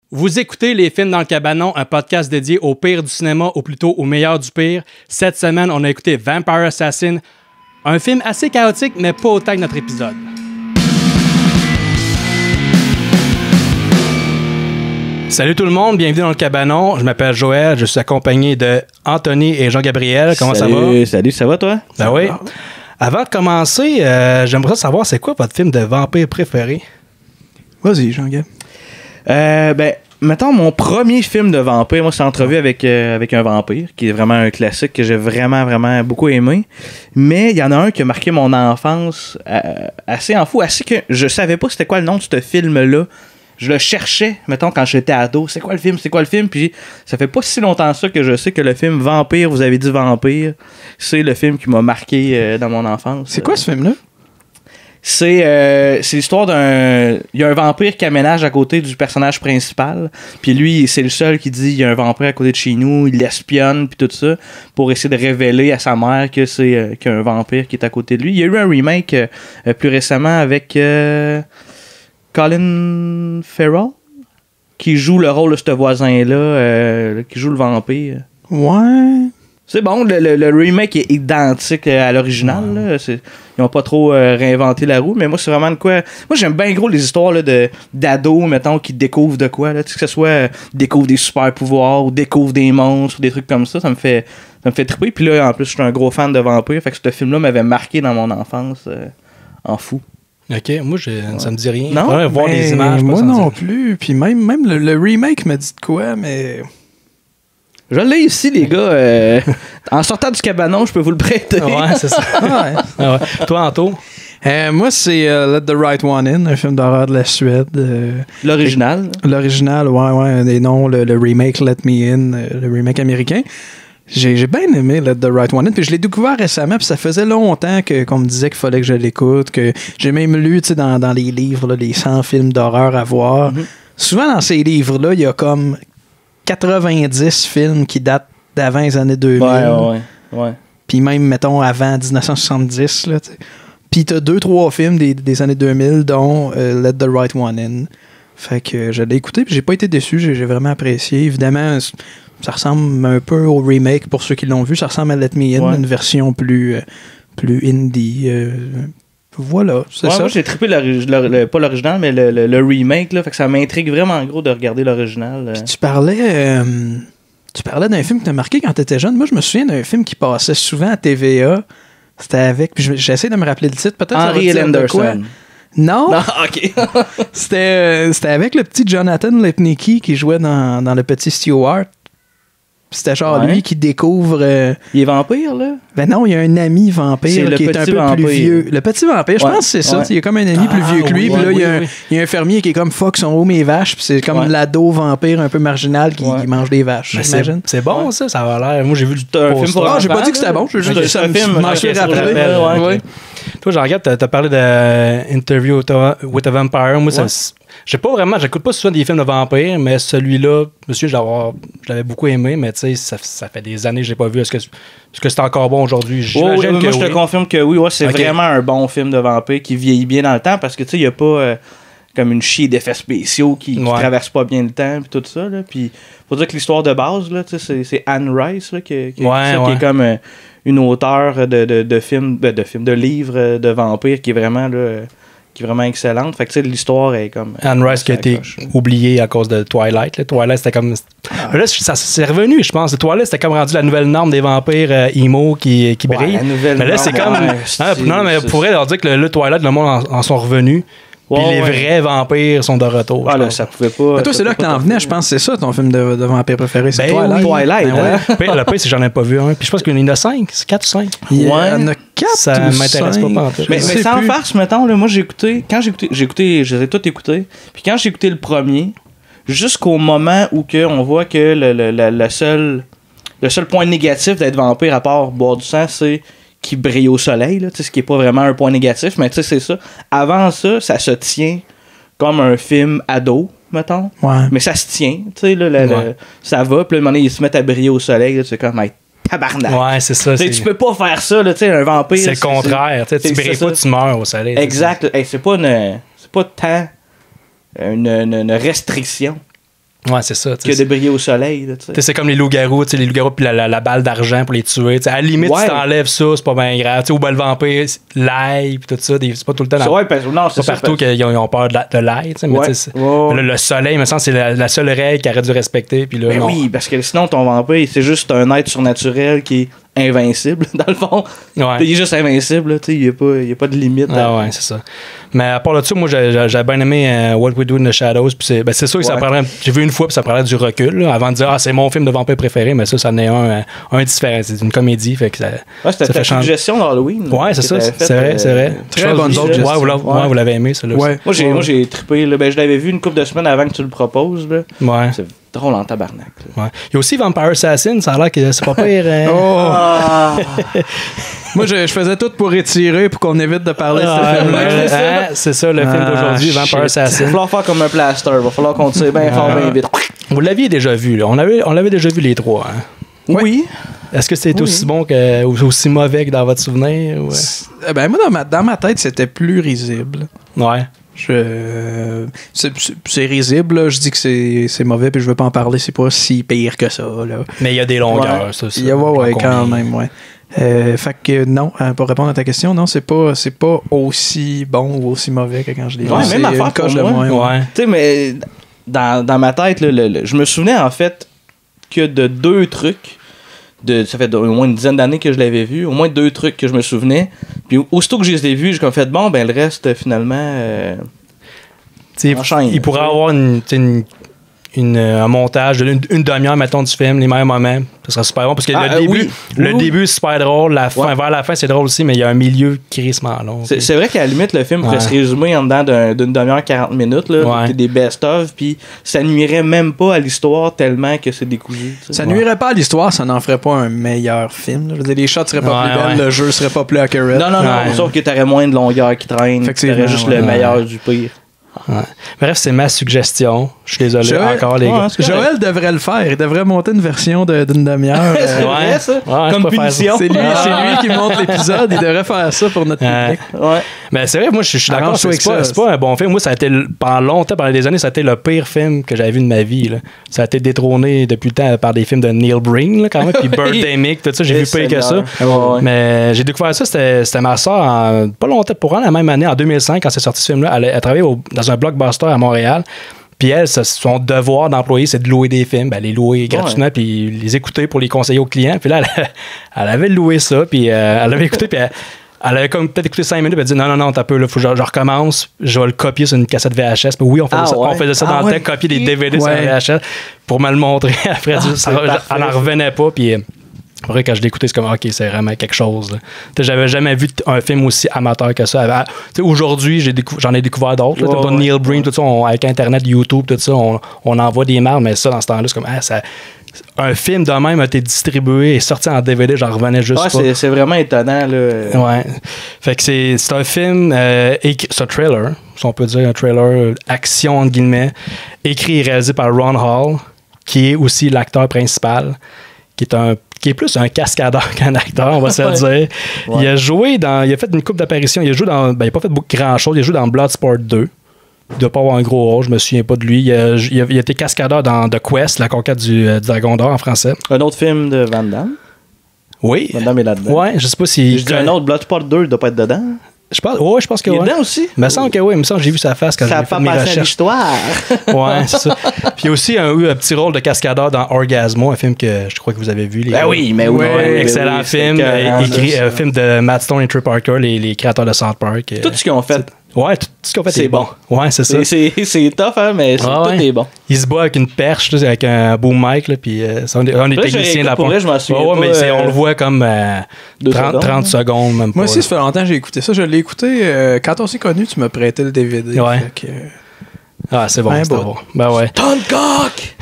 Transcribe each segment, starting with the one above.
Vous écoutez Les Films dans le Cabanon, un podcast dédié au pire du cinéma, ou plutôt au meilleur du pire. Cette semaine, on a écouté Vampire Assassin, un film assez chaotique, mais pas autant que notre épisode. Salut tout le monde, bienvenue dans le Cabanon. Je m'appelle Joël, je suis accompagné de Anthony et Jean-Gabriel. Comment ça va? Salut, ça va toi? Ben oui. Avant de commencer, j'aimerais savoir c'est quoi votre film de vampire préféré? Vas-y, Jean-Gab. Mettons, mon premier film de vampire, moi, c'est Entrevue avec un vampire, qui est vraiment un classique que j'ai vraiment beaucoup aimé. Mais il y en a un qui a marqué mon enfance assez en fou, assez que je savais pas c'était quoi le nom de ce film-là. Je le cherchais, mettons, quand j'étais ado. C'est quoi le film? Puis ça fait pas si longtemps ça que je sais que le film Vampire, vous avez dit Vampire, c'est le film qui m'a marqué dans mon enfance. C'est quoi ce film-là? C'est l'histoire d'un... Il y a un vampire qui aménage à côté du personnage principal. Puis lui, c'est le seul qui dit il y a un vampire à côté de chez nous. Il l'espionne, puis tout ça, pour essayer de révéler à sa mère que c'est qu'il y a un vampire qui est à côté de lui. Il y a eu un remake plus récemment avec Colin Farrell, qui joue le rôle de ce voisin-là, qui joue le vampire. Ouais... C'est bon, le remake est identique à l'original. Là. Ils n'ont pas trop réinventé la roue, mais moi, c'est vraiment de quoi... Moi, j'aime bien gros les histoires là, d'ados, mettons, qui découvrent de quoi. Là. Que ce soit découvrent des super pouvoirs ou découvrent des monstres ou des trucs comme ça me fait triper. Puis là, en plus, je suis un gros fan de vampires, fait que ce film-là m'avait marqué dans mon enfance en fou. Ok, moi, ça me dit rien. Non? Voir des images. Moi non plus. Puis même le remake me dit de quoi, mais... Je l'ai ici, les gars. En sortant du cabanon, je peux vous le prêter. Ouais, c'est ça. Ouais. Toi, Anto? Moi, c'est Let the Right One In, un film d'horreur de la Suède. L'original. L'original, ouais. Et non, le remake Let Me In, le remake américain. J'ai bien aimé Let the Right One In, puis je l'ai découvert récemment, puis ça faisait longtemps qu'on me disait qu'il fallait que je l'écoute, que j'ai même lu, tu sais, dans les livres, là, les 100 films d'horreur à voir. Mm-hmm. Souvent, dans ces livres-là, il y a comme 90 films qui datent d'avant les années 2000. Ouais. Puis même, mettons, avant 1970. Là, puis t'as 2-3 films des années 2000, dont Let the Right One In. Fait que je l'ai écouté, puis j'ai pas été déçu, j'ai vraiment apprécié. Évidemment, ça ressemble un peu au remake, pour ceux qui l'ont vu. Ça ressemble à Let Me In, une version plus indie. Voilà, c'est ça. Moi, j'ai trippé pas l'original, mais le remake, là, fait que ça m'intrigue vraiment gros de regarder l'original. Puis tu parlais d'un film qui t'a marqué quand t'étais jeune. Moi, je me souviens d'un film qui passait souvent à TVA. C'était avec... Puis j'essaie de me rappeler le titre. Peut-être Henry Anderson. Non, OK. c'était avec le petit Jonathan Lipnicki qui jouait dans Le Petit Stewart. C'était genre lui qui découvre... Il est vampire, là? Ben non, il y a un ami vampire qui est un peu vampire. plus vieux. Le petit vampire, je pense que c'est ça. Il y a comme un ami plus vieux que lui. Puis là, il y a un fermier qui est comme « Fuck, sont où mes vaches? » Puis c'est comme l'ado vampire un peu marginal qui mange des vaches, j'imagine. C'est bon, ça a l'air... Moi, j'ai vu un film pour j'ai pas dit que c'était bon. J'ai juste un film. m'en suis rappelé. Ouais. Toi, Jean-Gab, t'as parlé de Interview with a Vampire. Moi, j'écoute pas souvent des films de vampires, mais celui-là, monsieur, je l'avais beaucoup aimé, mais tu sais, ça fait des années que je l'ai pas vu. Est-ce que c'est encore bon aujourd'hui? Moi, je te confirme que oui, c'est vraiment un bon film de vampire qui vieillit bien dans le temps, parce que tu sais, il y a pas comme une chier d'effets spéciaux qui traverse pas bien le temps, puis tout ça, là. Puis, faut dire que l'histoire de base, là, c'est Anne Rice, là, qui est comme une auteure de livres de vampires qui est vraiment là, qui est vraiment excellente. Fait que tu sais, l'histoire est comme... Anne Rice qui a été oubliée à cause de Twilight. Là. Twilight, c'était comme... Là, ça c'est revenu, je pense. Twilight, c'était comme rendu la nouvelle norme des vampires emo qui brillent. Mais là, c'est comme... non, mais on pourrait leur dire que le Twilight, le monde en sont revenus. Puis les vrais vampires sont de retour. Là, ça pouvait pas... Mais toi, c'est là que t'en venais, je pense que c'est ça ton film de vampire préféré. C'est Twilight. Twilight, Le pire, c'est que j'en ai pas vu un. Puis je pense qu'il y en a 5. C'est 4 ou 5. Il y en a 4 ça m'intéresse pas pantoute. Mais sans farce, mettons, là, moi, j'ai écouté... Je les ai tous écoutés. Puis quand j'ai écouté le premier, jusqu'au moment où on voit que le seul point négatif d'être vampire, à part boire du sang, c'est... qui brille au soleil, là, ce qui est pas vraiment un point négatif, mais tu sais, c'est ça. Avant ça, ça se tient comme un film ado, mettons. Ouais. Mais ça se tient, tu sais, ça va, puis là, à un moment donné, ils se mettent à briller au soleil, là, tu sais, comme, tabarnak. Ouais, c'est ça. Tu peux pas faire ça, là, tu sais, un vampire. C'est le contraire, tu brilles pas, tu meurs au soleil. Exact. C'est pas tant une restriction. Ouais, c'est ça. Que de briller au soleil. C'est comme les loups-garous, les loups-garous puis la balle d'argent pour les tuer. T'sais, à la limite, si t'enlèves ça, c'est pas bien grave. Ou ben, le vampire, l'ail puis tout ça, c'est pas tout le temps. C'est pas partout qu'ils ont peur de l'ail. Mais le soleil, il me semble, c'est la seule règle qu'il aurait dû respecter. Puis là, oui, parce que sinon, ton vampire, c'est juste un être surnaturel qui est invincible, dans le fond. Ouais. Il est juste invincible, il n'y a pas de limite. Ah ouais, c'est ça. Mais à part là-dessus, moi, j'ai bien aimé What We Do in the Shadows. Puis c'est sûr que ça parlait. J'ai vu une fois, puis ça parlait du recul, là, avant de dire, c'est mon film de vampire préféré, mais ça en est un différent. C'est une comédie. Fait que c'était ta suggestion d'Halloween. Ouais, c'est ça. C'est vrai. Très bonne suggestion. Vous l'avez aimé, ça. Ouais. Moi, j'ai trippé. Je l'avais vu une couple de semaines avant que tu le proposes. Là. Ouais. C'est drôle en tabarnak. Ouais. Il y a aussi Vampire Assassin, ça a l'air que c'est pas pire. Moi, je faisais tout pour étirer pour qu'on évite de parler de ce film-là. C'est ça, le film d'aujourd'hui, Vampire Assassin. Il va falloir faire comme un plaster. Il va falloir qu'on tire bien fort, bien vite. Vous l'aviez déjà vu, là. On l'avait déjà vu les trois. Hein? Oui. Est-ce que c'est aussi bon ou aussi mauvais que dans votre souvenir? Ou... Ben, moi, dans ma tête, c'était plus risible. Ouais. C'est risible, là. Je dis que c'est mauvais puis je veux pas en parler, c'est pas si pire que ça, là. Mais il y a des longueurs, ça. Ouais, quand même, ouais. Fait que non, pour répondre à ta question, non, c'est pas aussi bon ou aussi mauvais que quand je l'ai vu. Ouais, même affaire pour moi. Ouais. Tu sais, mais dans ma tête, là, je me souvenais en fait que de deux trucs. Ça fait au moins une dizaine d'années que je l'avais vu. Au moins 2 trucs que je me souvenais. Puis aussitôt que je les ai vus, j'ai comme fait bon, ben le reste, finalement. Enchaîne. Il pourrait avoir un montage d'une demi-heure, mettons, du film, les meilleurs moments. Ça serait super bon. Parce que le début, c'est super drôle. Vers la fin, c'est drôle aussi, mais il y a un milieu crissement long. C'est vrai qu'à la limite, le film pourrait se résumer en dedans d'une demi-heure, 40 minutes. Là, des best-of. Puis ça nuirait même pas à l'histoire tellement que c'est décousu. Ça nuirait pas à l'histoire, ça n'en ferait pas un meilleur film. Je veux dire, les shots seraient pas plus belles, le jeu serait pas plus accurate. Non. Sauf que t'aurais moins de longueur qui traîne. T'aurais juste le meilleur du pire. Ouais. Bref, c'est ma suggestion. Je suis désolé encore, les gars. Joël devrait le faire. Il devrait monter une version d'une demi-heure. C'est vrai, ça? Comme punition. C'est lui qui monte l'épisode. Il devrait faire ça pour notre public. Ouais. Mais c'est vrai, moi, je suis d'accord. C'est pas un bon film. Moi, ça a été, pendant des années, ça a été le pire film que j'avais vu de ma vie. Là. Ça a été détrôné depuis le temps par des films de Neil Breen, là, quand même. Puis Birdemic, tout ça. J'ai vu pire que ça. Ouais. Mais j'ai découvert ça. C'était ma soeur, pas longtemps, pour elle, la même année, en 2005, quand c'est sorti ce film-là. Elle travaillait dans un blockbuster à Montréal. Puis elle, son devoir d'employé, c'est de louer des films. Ben, les louer gratuitement, puis les écouter pour les conseiller aux clients. Puis là, elle avait loué ça, puis elle avait écouté, puis elle avait comme peut-être écouté 5 minutes, puis elle dit non, t'as peu, là, faut que je recommence, je vais le copier sur une cassette VHS. Puis oui, on faisait ça dans le temps, copier des DVD sur la VHS pour me le montrer. Après, elle n'en revenait pas, puis après, quand je l'ai écouté, c'est comme, OK, c'est vraiment quelque chose. J'avais jamais vu un film aussi amateur que ça. Aujourd'hui, j'en ai découvert d'autres. Neil Breen, tout ça, avec Internet, YouTube, tout ça, on envoie des marques, mais ça, dans ce temps-là, c'est comme, un film de même a été distribué et sorti en DVD, j'en revenais juste pas. C'est vraiment étonnant. Là. Ouais. Fait que c'est un film, c'est un trailer, si on peut dire, un trailer action, entre guillemets, écrit et réalisé par Ron Hall, qui est aussi l'acteur principal, qui est plus un cascadeur qu'un acteur, on va se le dire. Ouais. Il a fait une couple d'apparitions. Il n'a pas fait grand-chose. Il a joué dans Bloodsport 2. Il doit pas avoir un gros rôle, je me souviens pas de lui. Il a été cascadeur dans The Quest, la conquête du Dragon d'Or en français. Un autre film de Van Damme. Oui. Van Damme est là-dedans. Ouais, je sais pas si... Je dis un autre, Bloodsport 2, il doit pas être dedans. Je pense que il est dedans aussi. Il me semble que oui, il me semble que j'ai vu sa face quand j'ai fait mes recherches. Ça n'a pas passé à l'histoire. Ouais, c'est ça. Puis il y a aussi eu un petit rôle de cascadeur dans Orgasmo, un film que je crois que vous avez vu. Oui, mais oui. Excellent film, film de Matt Stone et Trey Parker, les créateurs de South Park. Tout ce qu'ils ont fait. Ouais, tout ce qu'on fait c'est bon. Ouais, c'est ça. C'est tough, hein, mais tout est bon. Il se bat avec une perche, là, avec un boom mic, là, puis c'est un des techniciens de la pompe. Je m'en souviens pas, mais on le voit comme 30 secondes, même pas. Moi aussi, ça fait longtemps que j'ai écouté ça. Je l'ai écouté quand on s'est connus, tu me prêtais le DVD. Ouais. C'est bon, c'est bon. Ben ouais. Toncock!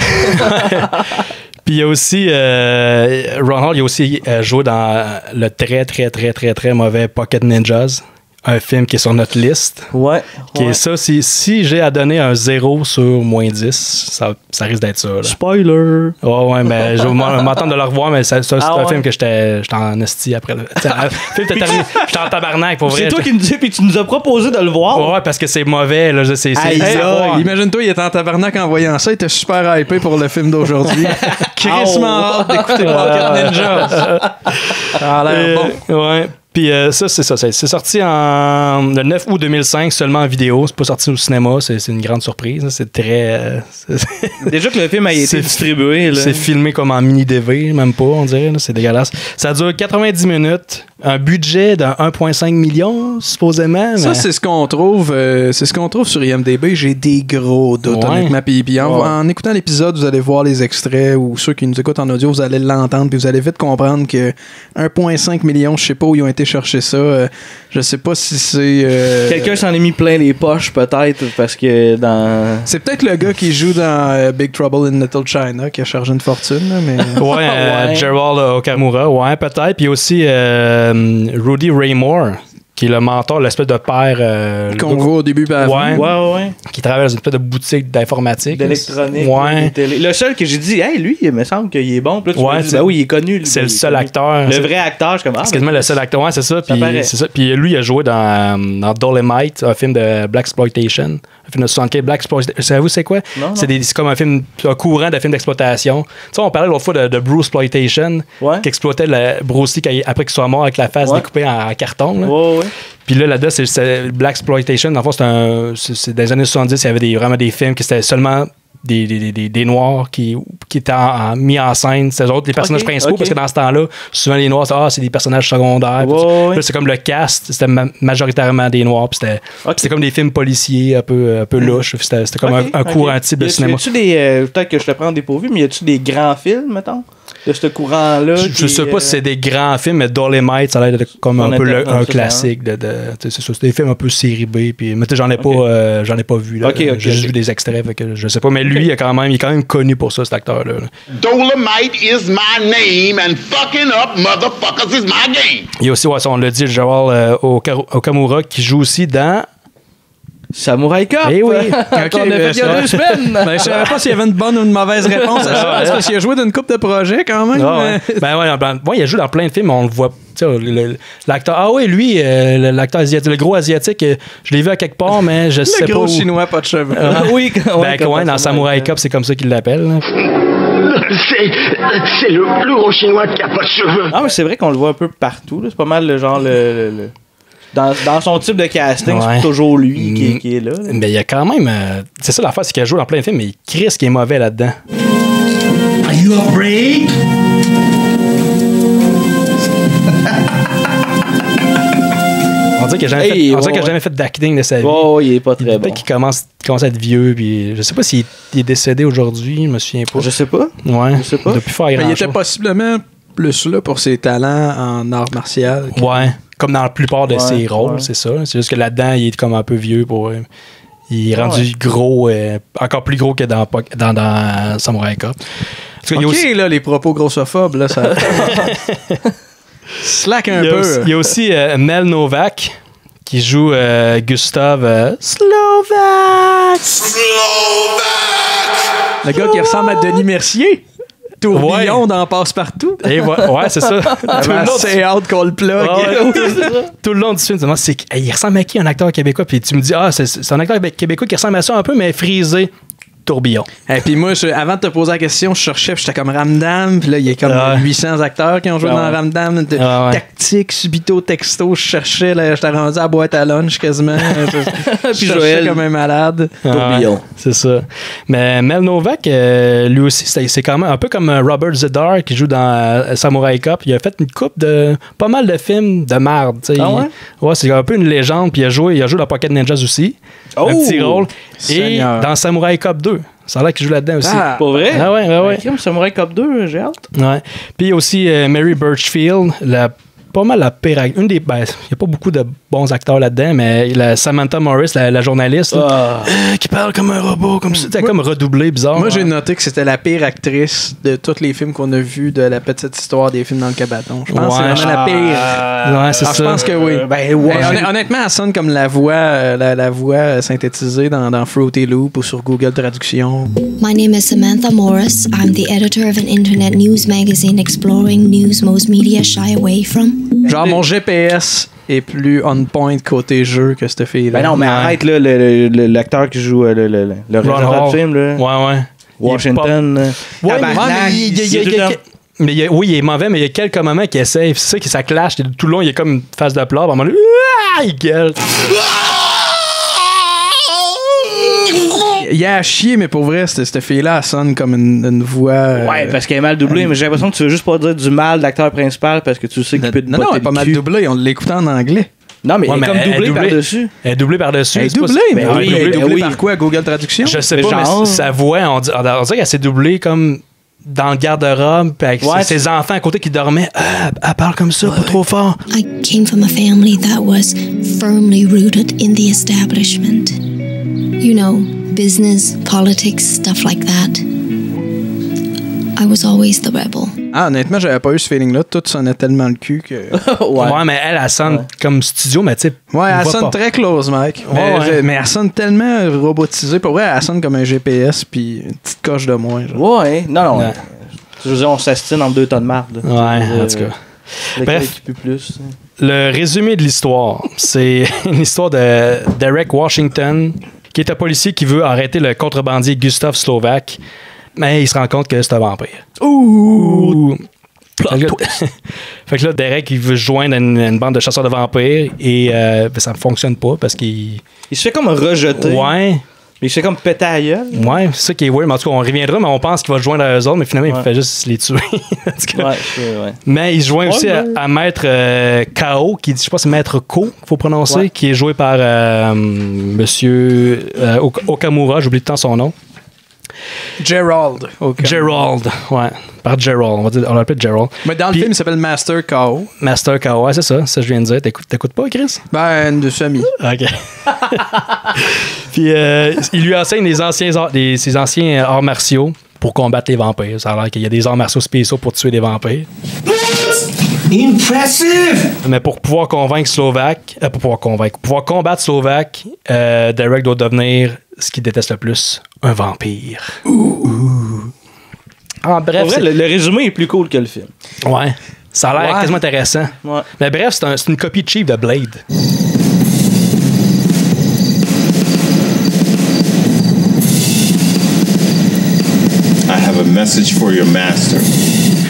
Puis il y a aussi Ron Hall, il a aussi joué dans le très, très, très, très, très mauvais Pocket Ninjas. un film qui est sur notre liste. Ouais. Qui est ça. Si j'ai à donner un 0 sur moins 10, ça risque d'être ça. Là. Spoiler! Ouais, mais je vais m'attendre de le revoir, mais c'est un film que j'étais en esti après. Le film était terminé. J'étais en tabarnak pour vrai. C'est toi qui nous dis, puis tu nous as proposé de le voir. Ouais, parce que c'est mauvais. Là, imagine-toi, il était en tabarnak en voyant ça, il était super hypé pour le film d'aujourd'hui. Crissement hâte d'écouter Pocket Ninja. Ça a l'air bon. Ouais. Puis ça, c'est ça. C'est sorti le 9 août 2005, seulement en vidéo. C'est pas sorti au cinéma. C'est une grande surprise. C'est très... Déjà que le film a été distribué. Là. C'est filmé comme en mini-DV, même pas, on dirait. C'est dégueulasse. Ça dure 90 minutes. Un budget de 1,5 million, supposément. Ça, c'est ce qu'on trouve sur IMDb. J'ai des gros doutes, honnêtement. Puis en écoutant l'épisode, vous allez voir les extraits, ou ceux qui nous écoutent en audio, vous allez l'entendre, puis vous allez vite comprendre que 1,5 million, je sais pas où ils ont été chercher ça. Je sais pas si c'est... Quelqu'un s'en est mis plein les poches, peut-être, parce que dans... C'est peut-être le gars qui joue dans Big Trouble in Little China qui a chargé une fortune, là, mais... Ouais, Gerald Okamura, ouais, peut-être. Puis aussi Rudy Ray Moore, qui est le mentor, l'espèce de père... qu'on voit au début. Ouais. Qui travaille dans une espèce de boutique d'informatique. D'électronique. Ouais. Le seul que j'ai dit, hey, lui, il me semble qu'il est bon. Puis là, tu oui, il est connu. C'est le seul acteur. Le vrai acteur, je comme c'est quasiment le seul acteur. Ouais, c'est ça. Puis lui, il a joué dans Dolomite, un film de Blaxploitation. Un film de 64, Blaxploitation. Savez-vous c'est quoi? Non. C'est comme un courant de film d'exploitation. Tu sais, on parlait l'autre fois de Bruceploitation, qui exploitait Bruce Lee après qu'il soit mort avec la face découpée en carton. Là. Ouais. Puis là-dedans, c'est Blaxploitation. Dans le fond, c'est dans les années 70, il y avait vraiment des films qui étaient seulement des Noirs qui étaient mis en scène. C'est eux autres, les personnages principaux, parce que dans ce temps-là, souvent les Noirs, c'est des personnages secondaires. Là, c'est comme le cast, c'était majoritairement des Noirs. Puis c'était comme des films policiers un peu louches. C'était comme un courant type de cinéma. Peut-être que je te prends dépourvu, mais y a-tu des grands films, mettons? De ce courant-là. Je sais pas si c'est des grands films, mais Dolomite, ça a l'air comme un peu un classique. C'est des films un peu série B. Puis, mais j'en ai pas vu. J'ai juste vu des extraits, fait que je sais pas. Mais lui, il est quand même connu pour ça, cet acteur-là. Dolomite is my name and fucking up motherfuckers is my game. Il y a aussi, on l'a dit, Gerald Okamura qui joue aussi dans... Samurai Cop! Eh oui! On a fait il y a 2 semaines! Je savais pas s'il y avait une bonne ou une mauvaise réponse à ça. Est-ce parce qu'il a joué d'une couple de projets quand même? Il a joué dans plein de films, on le voit. L'acteur. Ah oui, lui, l'acteur asiatique, le gros asiatique, je l'ai vu à quelque part, mais je sais pas. Le gros chinois, pas de cheveux. Oui, dans Samurai Cop, c'est comme ça qu'il l'appelle. C'est le gros chinois qui a pas de cheveux. Ah, mais c'est vrai qu'on le voit un peu partout. Là. C'est pas mal le genre Dans son type de casting, c'est toujours lui qui est là. Mais il y a quand même... c'est ça l'affaire, c'est qu'il a joué dans plein de films, mais Chris qui est mauvais là-dedans. Are you afraid? On dirait qu'il n'a jamais fait d'acting de sa vie. Oh, il est pas très bon. Peut-être qu'il commence à être vieux, puis je sais pas s'il est décédé aujourd'hui, je me souviens pas. Je sais pas. Ouais. Je sais pas. Depuis faire il était possiblement plus là pour ses talents en art martial. Ouais. Comme dans la plupart de ses rôles, c'est ça. C'est juste que là-dedans, il est comme un peu vieux pour... il est rendu gros, encore plus gros que dans Samurai Cop. Là, les propos grossophobes, là, ça... Slack un peu. Il y a aussi Mel Novak qui joue Gustave Slovac. Le gars qui ressemble à Denis Mercier. Tourbillon dans Passe-Partout. Ouais, c'est ça. C'est hâte qu'on le plug. Tout le long du film, il ressemble à qui, un acteur québécois? Puis tu me dis, c'est un acteur québécois qui ressemble à ça un peu, mais frisé. Tourbillon. Et puis moi, avant de te poser la question, je cherchais, j'étais comme Ramdam, puis là, il y a comme 800 acteurs qui ont joué dans Ramdam. Tactique, subito, texto, je cherchais, là, j'étais rendu à boîte à lunch quasiment. Puis Joël comme un malade. Tourbillon. C'est ça. Mais Mel Novak, lui aussi, c'est quand même un peu comme Robert Zedar qui joue dans Samurai Cop. Il a fait une coupe de pas mal de films de merde. Ouais, c'est un peu une légende, puis il a joué dans Pocket Ninjas aussi. Un petit rôle. Et dans Samurai Cop 2. Ça a l'air qu'il joue là-dedans aussi. Pour vrai? Ah ouais. Samurai Cop 2, j'ai hâte. Ouais. Puis il y a aussi Mary Birchfield, la pas mal la pire. Il n'y a pas beaucoup de bons acteurs là-dedans, mais Samantha Morris, la journaliste, qui parle comme un robot, comme ça. C'était comme redoublé, bizarre. Moi, j'ai noté que c'était la pire actrice de tous les films qu'on a vus de la petite histoire des films dans le cabanon. Je pense que c'est vraiment la pire. Ouais, c'est ça. Je pense que oui. Honnêtement, elle sonne comme la voix synthétisée dans Fruity Loop ou sur Google Traduction. My name is Samantha Morris. I'm the editor of an internet news magazine exploring news most media shy away from. Genre, mon GPS est plus on point côté jeu que cette fille-là. Ben non, mais arrête, là, l'acteur qui joue le réalisateur de film, là. Ouais. Washington. Il est mauvais, mais il y a quelques moments qui essayent. C'est ça qui ça clash. Tout le long, il y a comme une face de pleurs. À un moment donné, il gueule. Il a à chier, mais pour vrai, cette fille-là, elle sonne comme une voix. Ouais, parce qu'elle est mal doublée, mais j'ai l'impression que tu veux juste pas dire du mal de l'acteur principal parce que tu sais qu'il peut te botter elle est pas mal doublée, on l'écoutait en anglais. Non, mais elle est comme doublée par-dessus. Elle est doublée par-dessus. Elle est doublée, mais oui, elle est doublée par quoi? Google Traduction? Je sais pas, mais sa voix, on dirait qu'elle s'est doublée comme dans le garde-robe, puis avec ses enfants à côté qui dormaient. Elle parle comme ça, pas trop fort. I came from a family that was firmly rooted in the establishment. You know, business, politics, stuff like that. I was always the rebel. Honnêtement, j'avais pas eu ce feeling-là. Tout sonnait tellement le cul que... ouais, mais elle sonne comme studio, mais tu sais... Ouais, elle sonne très close, Mike. Mais elle sonne tellement robotisée. Pour vrai, elle sonne comme un GPS puis une petite coche de moins. Genre. Ouais, non. Je veux dire, on s'astine en 2 tonnes de marde. Ouais, en tout cas. Bref, plus. Le résumé de l'histoire, c'est une histoire de Derek Washington, qui est un policier qui veut arrêter le contrebandier Gustav Slovak, mais il se rend compte que c'est un vampire. Ouh! Fait que là, Derek, il veut se joindre à une bande de chasseurs de vampires et ça ne fonctionne pas parce qu'il... Il se fait comme rejeter. Ouais. Il se fait comme péter à la gueule. Ouais, c'est ça qui est weird. Mais en tout cas, on reviendra, mais on pense qu'il va se joindre à eux autres, mais finalement, il fait juste les tuer. Mais il se joint aussi à Maître K.O., qui dit, je sais pas si c'est Maître Ko qu'il faut prononcer, qui est joué par Monsieur Okamura, j'oublie tout le temps son nom. Gerald. Gerald, ouais. Par Gerald. On l'appelle Gerald. Mais dans le film, il s'appelle Master K.O. Master K.O., ouais, c'est ça. Ça, je viens de dire. T'écoutes pas, Chris? Ben, de famille. OK. Puis, il lui enseigne ses anciens arts martiaux pour combattre les vampires. Ça a l'air qu'il y a des arts martiaux spéciaux pour tuer des vampires. Impressive! Mais pour pouvoir convaincre Slovak, pour pouvoir combattre Slovak, Derek doit devenir ce qu'il déteste le plus, un vampire. En bref, vrai, le résumé est plus cool que le film. Ouais. Ça a l'air quasiment intéressant. Ouais. Mais bref, c'est une copie cheap de Blade. I have a message for your master.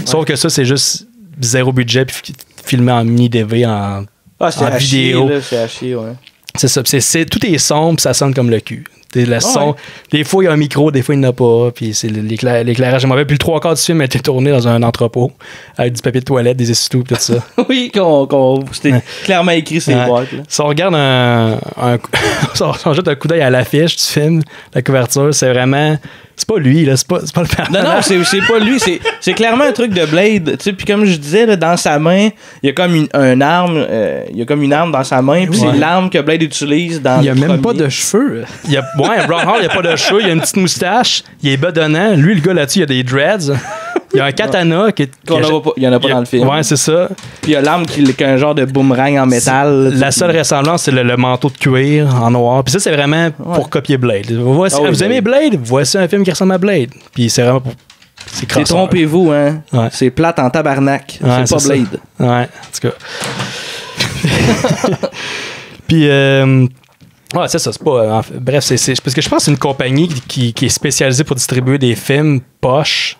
Sauf que ça, c'est juste zéro budget puis filmé en mini-DV en vidéo. C'est à chier, ouais. C'est ça. Tout est sombre, ça sonne comme le cul. Son, des fois, il y a un micro, des fois, il n'y en a pas. Puis c'est l'éclairage est mauvais. Puis le 3/4 du film a été tourné dans un entrepôt avec du papier de toilette, des essuie-tout, tout ça. Oui, c'était clairement écrit ces boîtes. Si on regarde si on jette un coup d'œil à l'affiche du film, la couverture, c'est vraiment... C'est pas lui, là, c'est pas le père. Non, c'est pas lui, c'est clairement un truc de Blade. Tu sais, puis comme je disais, là, dans sa main, il y a comme une arme, une arme dans sa main, puis c'est l'arme que Blade utilise dans. Il y a même pas de cheveux. Brown Hall, il y a pas de cheveux, il y a une petite moustache, il est bedonnant. Lui, le gars là-dessus, il a des dreads. Il y a un katana qui il y en a pas dans le film. Ouais, c'est ça. Puis il y a l'arme qui est un genre de boomerang en métal. La seule ressemblance, c'est le manteau de cuir en noir. Puis ça, c'est vraiment pour copier Blade. Vous aimez Blade? Voici un film qui ressemble à Blade. Puis c'est vraiment pour... C'est trompez-vous, hein? Ouais. C'est plate en tabarnak. Ouais, c'est pas Blade. Ça. Ouais, en tout cas. Puis... ouais, c'est ça, c'est pas... bref, c'est parce que je pense que c'est une compagnie qui est spécialisée pour distribuer des films poches.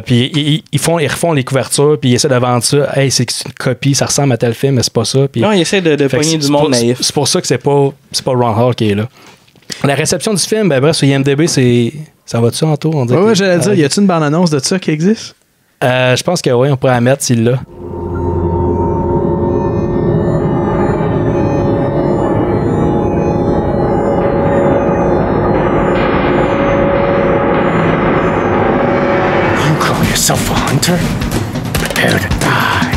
Puis ils refont les couvertures, puis ils essaient de vendre ça. Hey, c'est une copie, ça ressemble à tel film, mais c'est pas ça. Puis, non, ils essaient de pogner du monde naïf. C'est pour ça que c'est pas Ron Hall qui est là. La réception du film, bref, sur IMDb, ça va-tu en tour? Ouais, j'allais dire, y a-tu une bande-annonce de ça qui existe? Je pense que oui, on pourrait la mettre s'il l'a. You call yourself a hunter? Prepare to die.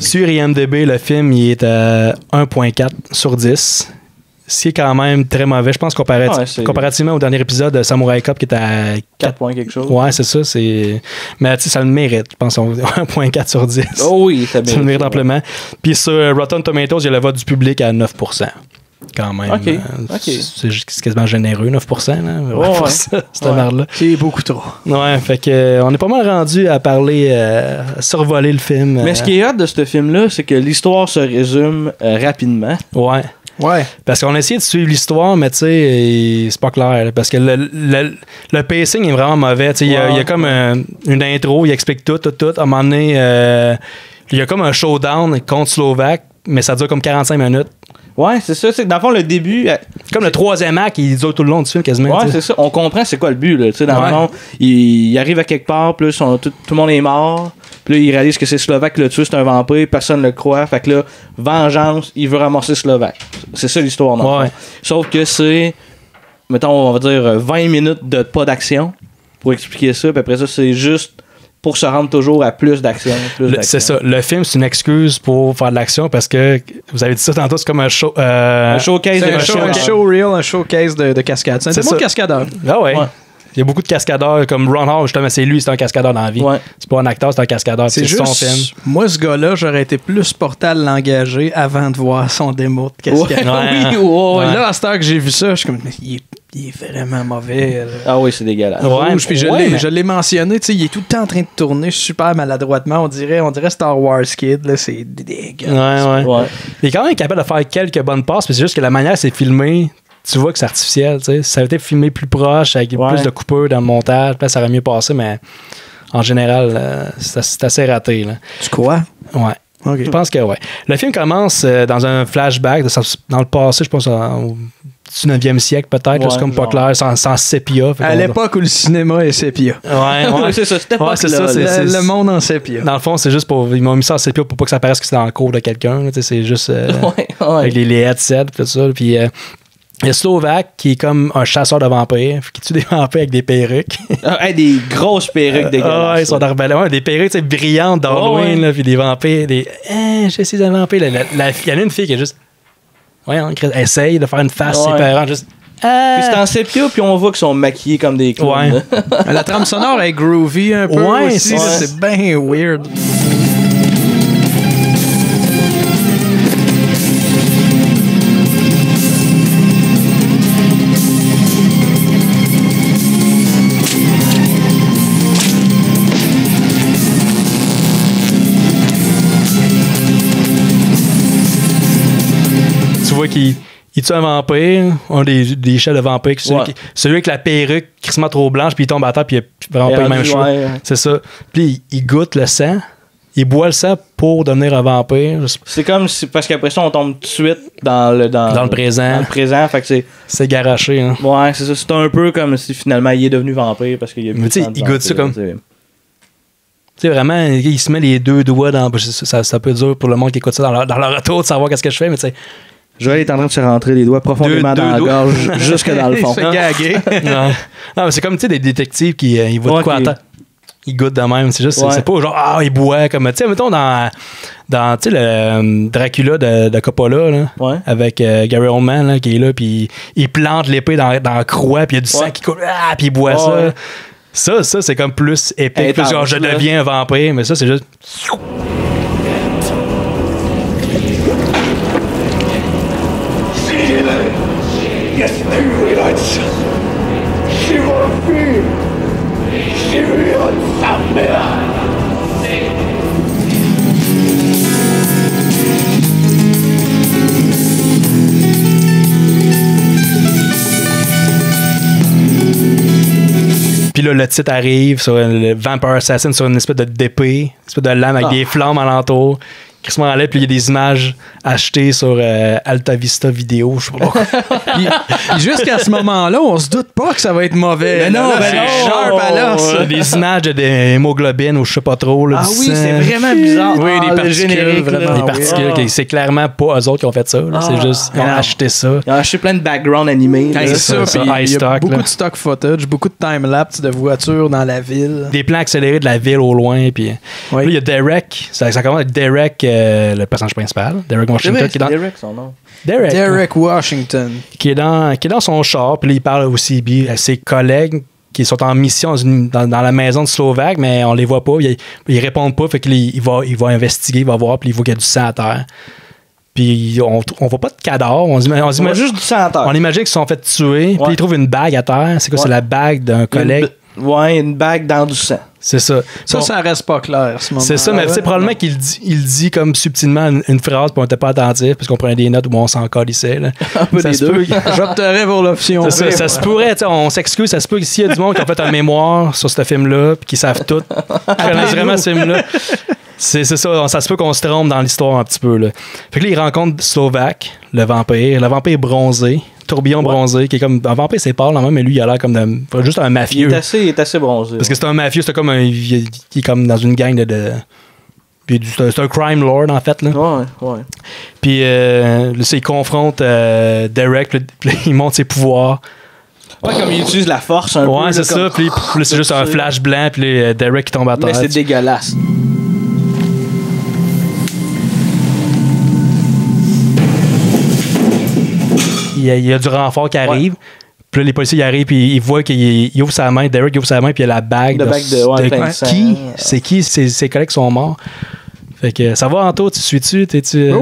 sur IMDb, le film, il est à 1.4 sur 10. Ce qui est quand même très mauvais. Je pense comparativement au dernier épisode de Samurai Cop qui était à 4 points quelque chose. Ouais, c'est ça. Mais tu sais, ça le mérite. Je pense 1.4 sur 10. Oh oui, ça le mérite amplement. Puis sur Rotten Tomatoes, il y a le vote du public à 9%. Quand même. OK. C'est quasiment généreux, 9%. Là, ouais. Cette merde-là. C'est beaucoup trop. Ouais, fait que on est pas mal rendu à parler, à survoler le film. Mais ce qui est hot de ce film-là, c'est que l'histoire se résume rapidement. Ouais. Ouais. Parce qu'on a essayé de suivre l'histoire, mais tu sais, c'est pas clair. Là, parce que le pacing est vraiment mauvais. Il y a comme une intro, il explique tout. À un moment donné, il y a comme un showdown contre Slovaque, mais ça dure comme 45 minutes. Ouais, c'est ça. C'est dans le fond, le début. Comme le troisième acte, il dure tout le long du film quasiment. Ouais, c'est ça. On comprend c'est quoi le but. Là. Dans le fond, il arrive à quelque part, puis là, tout le monde est mort. Puis là, il réalise que c'est Slovaque qui l'a tué, c'est un vampire, personne ne le croit. Fait que là, vengeance, il veut ramasser Slovaque. C'est ça l'histoire, non? Ouais. Sauf que c'est, mettons, on va dire 20 minutes de pas d'action pour expliquer ça. Puis après ça, c'est juste pour se rendre toujours à plus d'action. C'est ça. Le film, c'est une excuse pour faire de l'action parce que, vous avez dit ça tantôt, c'est comme un show. Un showcase. Un showreel, un showcase de cascade. C'est un bon cascadeur. Ah ouais. Il y a beaucoup de cascadeurs, comme Ron Howard, justement, c'est lui, c'est un cascadeur dans la vie. Ouais. C'est pas un acteur, c'est un cascadeur. C'est juste, son film. Moi, ce gars-là, j'aurais été plus porté à l'engager avant de voir son démo de cascade. Ouais. Là, à cette heure que j'ai vu ça, je suis comme, il est vraiment mauvais. Là. Ah oui, c'est dégueulasse. Rouge, puis je l'ai mentionné, il est tout le temps en train de tourner super maladroitement. On dirait Star Wars Kid, là, c'est dégueulasse. Ouais. Il est quand même capable de faire quelques bonnes passes, mais c'est juste que la manière c'est filmé, tu vois que c'est artificiel. Si ça avait été filmé plus proche, avec plus de coupeurs dans le montage, ça aurait mieux passé, mais en général, c'est assez raté. Là. Tu crois? Ouais. Okay. Je pense que ouais. Le film commence dans un flashback dans le passé, je pense au 19e siècle peut-être, c'est comme pas clair, sans sépia. À l'époque où le cinéma est sépia. Ouais. C'est ça, c'était pas le monde en sépia. Dans le fond, c'est juste ils m'ont mis ça en sépia pour pas que ça paraisse que c'est dans le cours de quelqu'un. C'est juste avec les headsets et tout ça. Puis il y a Slovaque qui est comme un chasseur de vampires qui tue des vampires avec des perruques. Des grosses perruques dégueulasses. Ils sont d'arbelés. Des perruques brillantes d'Halloween, puis des vampires. Je suis un vampire. Il y en a une fille qui est juste. Essaye de faire une face séparante. Juste. Puis c'est en sépia, puis on voit qu'ils sont maquillés comme des clowns. La trame sonore est groovy un peu aussi. C'est bien weird. Qui tue un vampire, un des chefs de vampires, celui avec la perruque qui se met trop blanche, puis il tombe à terre, puis il a vraiment pas les mêmes cheveux. C'est ça. Puis il goûte le sang, il boit le sang pour devenir un vampire. C'est comme parce qu'après ça, on tombe tout de suite dans le présent. Dans le présent, fait que c'est garoché. Hein. Ouais, c'est ça. C'est un peu comme si finalement il est devenu vampire parce qu'il y a mais tu sais, il goûte ça comme. Tu sais, vraiment, il se met les deux doigts dans. Ça peut être dur pour le monde qui écoute ça dans leur auto de savoir qu'est-ce que je fais, mais tu sais. Joël est en train de se rentrer les doigts profondément dans la gorge, jusque dans le fond. Il se fait gaguer. Non, mais c'est comme, tu sais, des détectives qui ils voient de quoi à terre. Ils goûtent de même. C'est juste, c'est pas genre, ils boivent comme, tu sais, mettons dans tu sais, le Dracula de Coppola, là, avec Gary Oldman, là, qui est là, puis il plante l'épée dans la croix, puis il y a du sang qui coule, puis il boit ça. Ça, c'est comme plus épique. Plus genre, je deviens un vampire, mais ça, c'est juste. Puis là, le titre arrive sur le Vampire Assassin sur une espèce d'épée, une espèce de lame avec des flammes alentour. Chris m'en allait, puis il y a des images achetées sur Alta Vista Vidéo, je sais pas pourquoi. Puis jusqu'à ce moment-là, on se doute pas que ça va être mauvais. Mais non, c'est sharp à l'os. Des images d'hémoglobine ou je sais pas trop. Là, c'est vraiment bizarre. Oui, des particules. Vraiment, des particules. C'est clairement pas eux autres qui ont fait ça. C'est juste, ils ont acheté ça. Ils ont acheté plein de background animés. C'est ça. Il y a beaucoup de stock footage, beaucoup de time-lapse de voitures dans la ville. Des plans accélérés de la ville au loin. Puis là, il y a Derek. Ça commence avec Derek le personnage principal, Derek Washington. Derek, son nom. Derek Washington. Qui est dans son char, puis là, il parle aussi à ses collègues qui sont en mission dans la maison de Slovaque, mais on les voit pas, ils répondent pas, fait qu'il va investiguer, il va voir, puis il voit qu'il y a du sang à terre. Puis on voit pas de cadavre, on imagine juste du sang à terre. On imagine qu'ils se sont fait tuer, puis ils trouvent une bague à terre. C'est quoi, c'est la bague d'un collègue? Une bague dans du sang. C'est ça. Ça reste pas clair, ce moment. C'est ça, mais c'est probablement qu'il dit comme subtilement une phrase, puis on était pas attentif, parce qu'on prenait des notes où on s'en calissait. Un peu des deux. J'opterais pour l'option. Ça se pourrait, on s'excuse, ça se peut s'il y a du monde qui a fait un mémoire sur ce film-là, puis qui savent tout, qui connaissent vraiment ce film-là. C'est ça, ça se peut qu'on se trompe dans l'histoire un petit peu. Là. Fait que là, il rencontre Slovaque, le vampire bronzé, tourbillon bronzé, qui est comme. Un vampire, c'est pâle, mais lui, il a l'air comme juste un mafieux. Il est assez bronzé. Parce que c'est un mafieux, c'est comme il est comme dans une gang de c'est un crime lord, en fait. Là. Ouais. Puis là, il confronte Derek, puis il monte ses pouvoirs. Ouais, comme il utilise la force un peu. Ouais, c'est ça. Puis là, c'est juste un flash blanc, puis là, Derek qui tombe à terre. Mais c'est dégueulasse. Il y a du renfort qui arrive. Puis là, les policiers ils arrivent, puis ils voient qu'il ouvre sa main. Derek ouvre sa main, puis il y a la bague. de qui? C'est qui? Ses collègues sont morts. Fait que ça va, Anto? Tu suis-tu? T'es-tu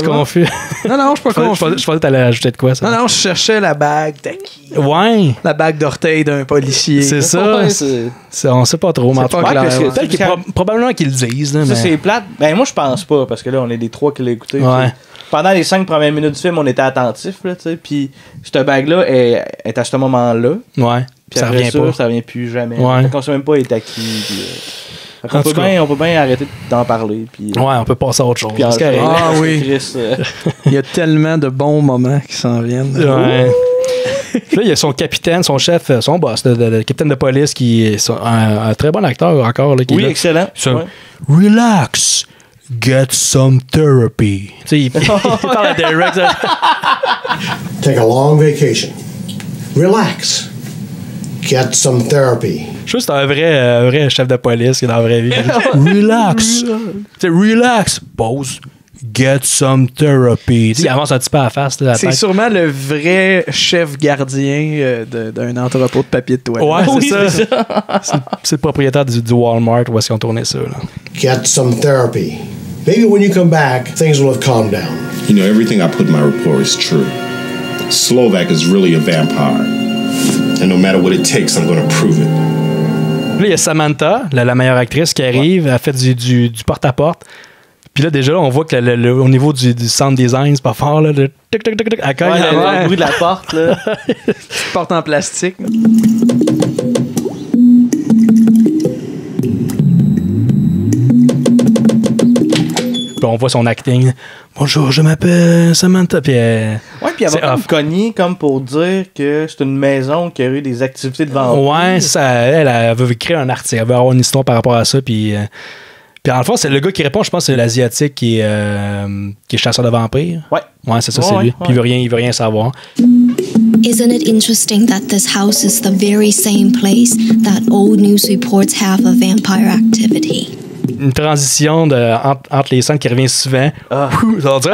confus? Non, je suis pas confus. Je pensais que t'allais ajouter de quoi, ça? Non, je cherchais la bague. T'as qui? Ouais. La bague d'orteil d'un policier. C'est ça. On sait pas trop. C'est pas clair. Peut-être probablement qu'ils le disent. Là, ça, mais... c'est plate. Ben, moi, je pense pas, parce que là, on est des trois qui l'ont écouté. Ouais. Pendant les 5 premières minutes du film, on était attentifs, là, tu sais. Puis, cette bague-là est à ce moment-là. Ouais. Puis ça après revient pas. Ça revient plus jamais. Ouais. Fait qu'on sait même pas est à qui. On peut bien arrêter d'en parler. Puis, ouais, on peut passer à autre chose. Oui. Il y a tellement de bons moments qui s'en viennent. Ouais. Là, il y a son capitaine, son chef, son boss, le capitaine de police, qui est un très bon acteur encore. Là, oui, excellent. Relax. Get some therapy. Tu sais, il parle à Derek. Take a long vacation. Relax. Get some therapy. Je trouve que c'est un vrai chef de police qui est dans la vraie vie. Relax. Relax. Pause. Get some therapy. Il avance un petit peu à la face. C'est sûrement le vrai chef gardien d'un entrepôt de papier de toilette. Ouais, c'est ça. C'est le propriétaire du Walmart où est-ce qu'ils ont tourné ça. Là. Get some therapy. Maybe when you come back, things will have calmed down. You know, everything I put in my report is true. Slovak is really a vampire. And no matter what it takes, I'm going to prove it. Là, il y a Samantha, la meilleure actrice, qui arrive, elle fait du porte-à-porte. Puis là, déjà, on voit que au niveau du sound design, c'est pas fort. Là, le bruit de la porte. Là. Porte en plastique. Puis on voit son acting. Bonjour, je m'appelle Samantha. Puis elle va comme cogner comme pour dire que c'est une maison qui a eu des activités de vampires. Ouais, c'est ça. Elle veut créer un article. Elle veut avoir une histoire par rapport à ça. Puis en fond, c'est le gars qui répond, je pense, c'est l'Asiatique qui est chasseur de vampires. Ouais, c'est ça, c'est lui. Puis il veut rien savoir. Isn't it interesting that this house is the very same place that old news reports have of vampire activity? Une transition entre les scènes qui revient souvent. À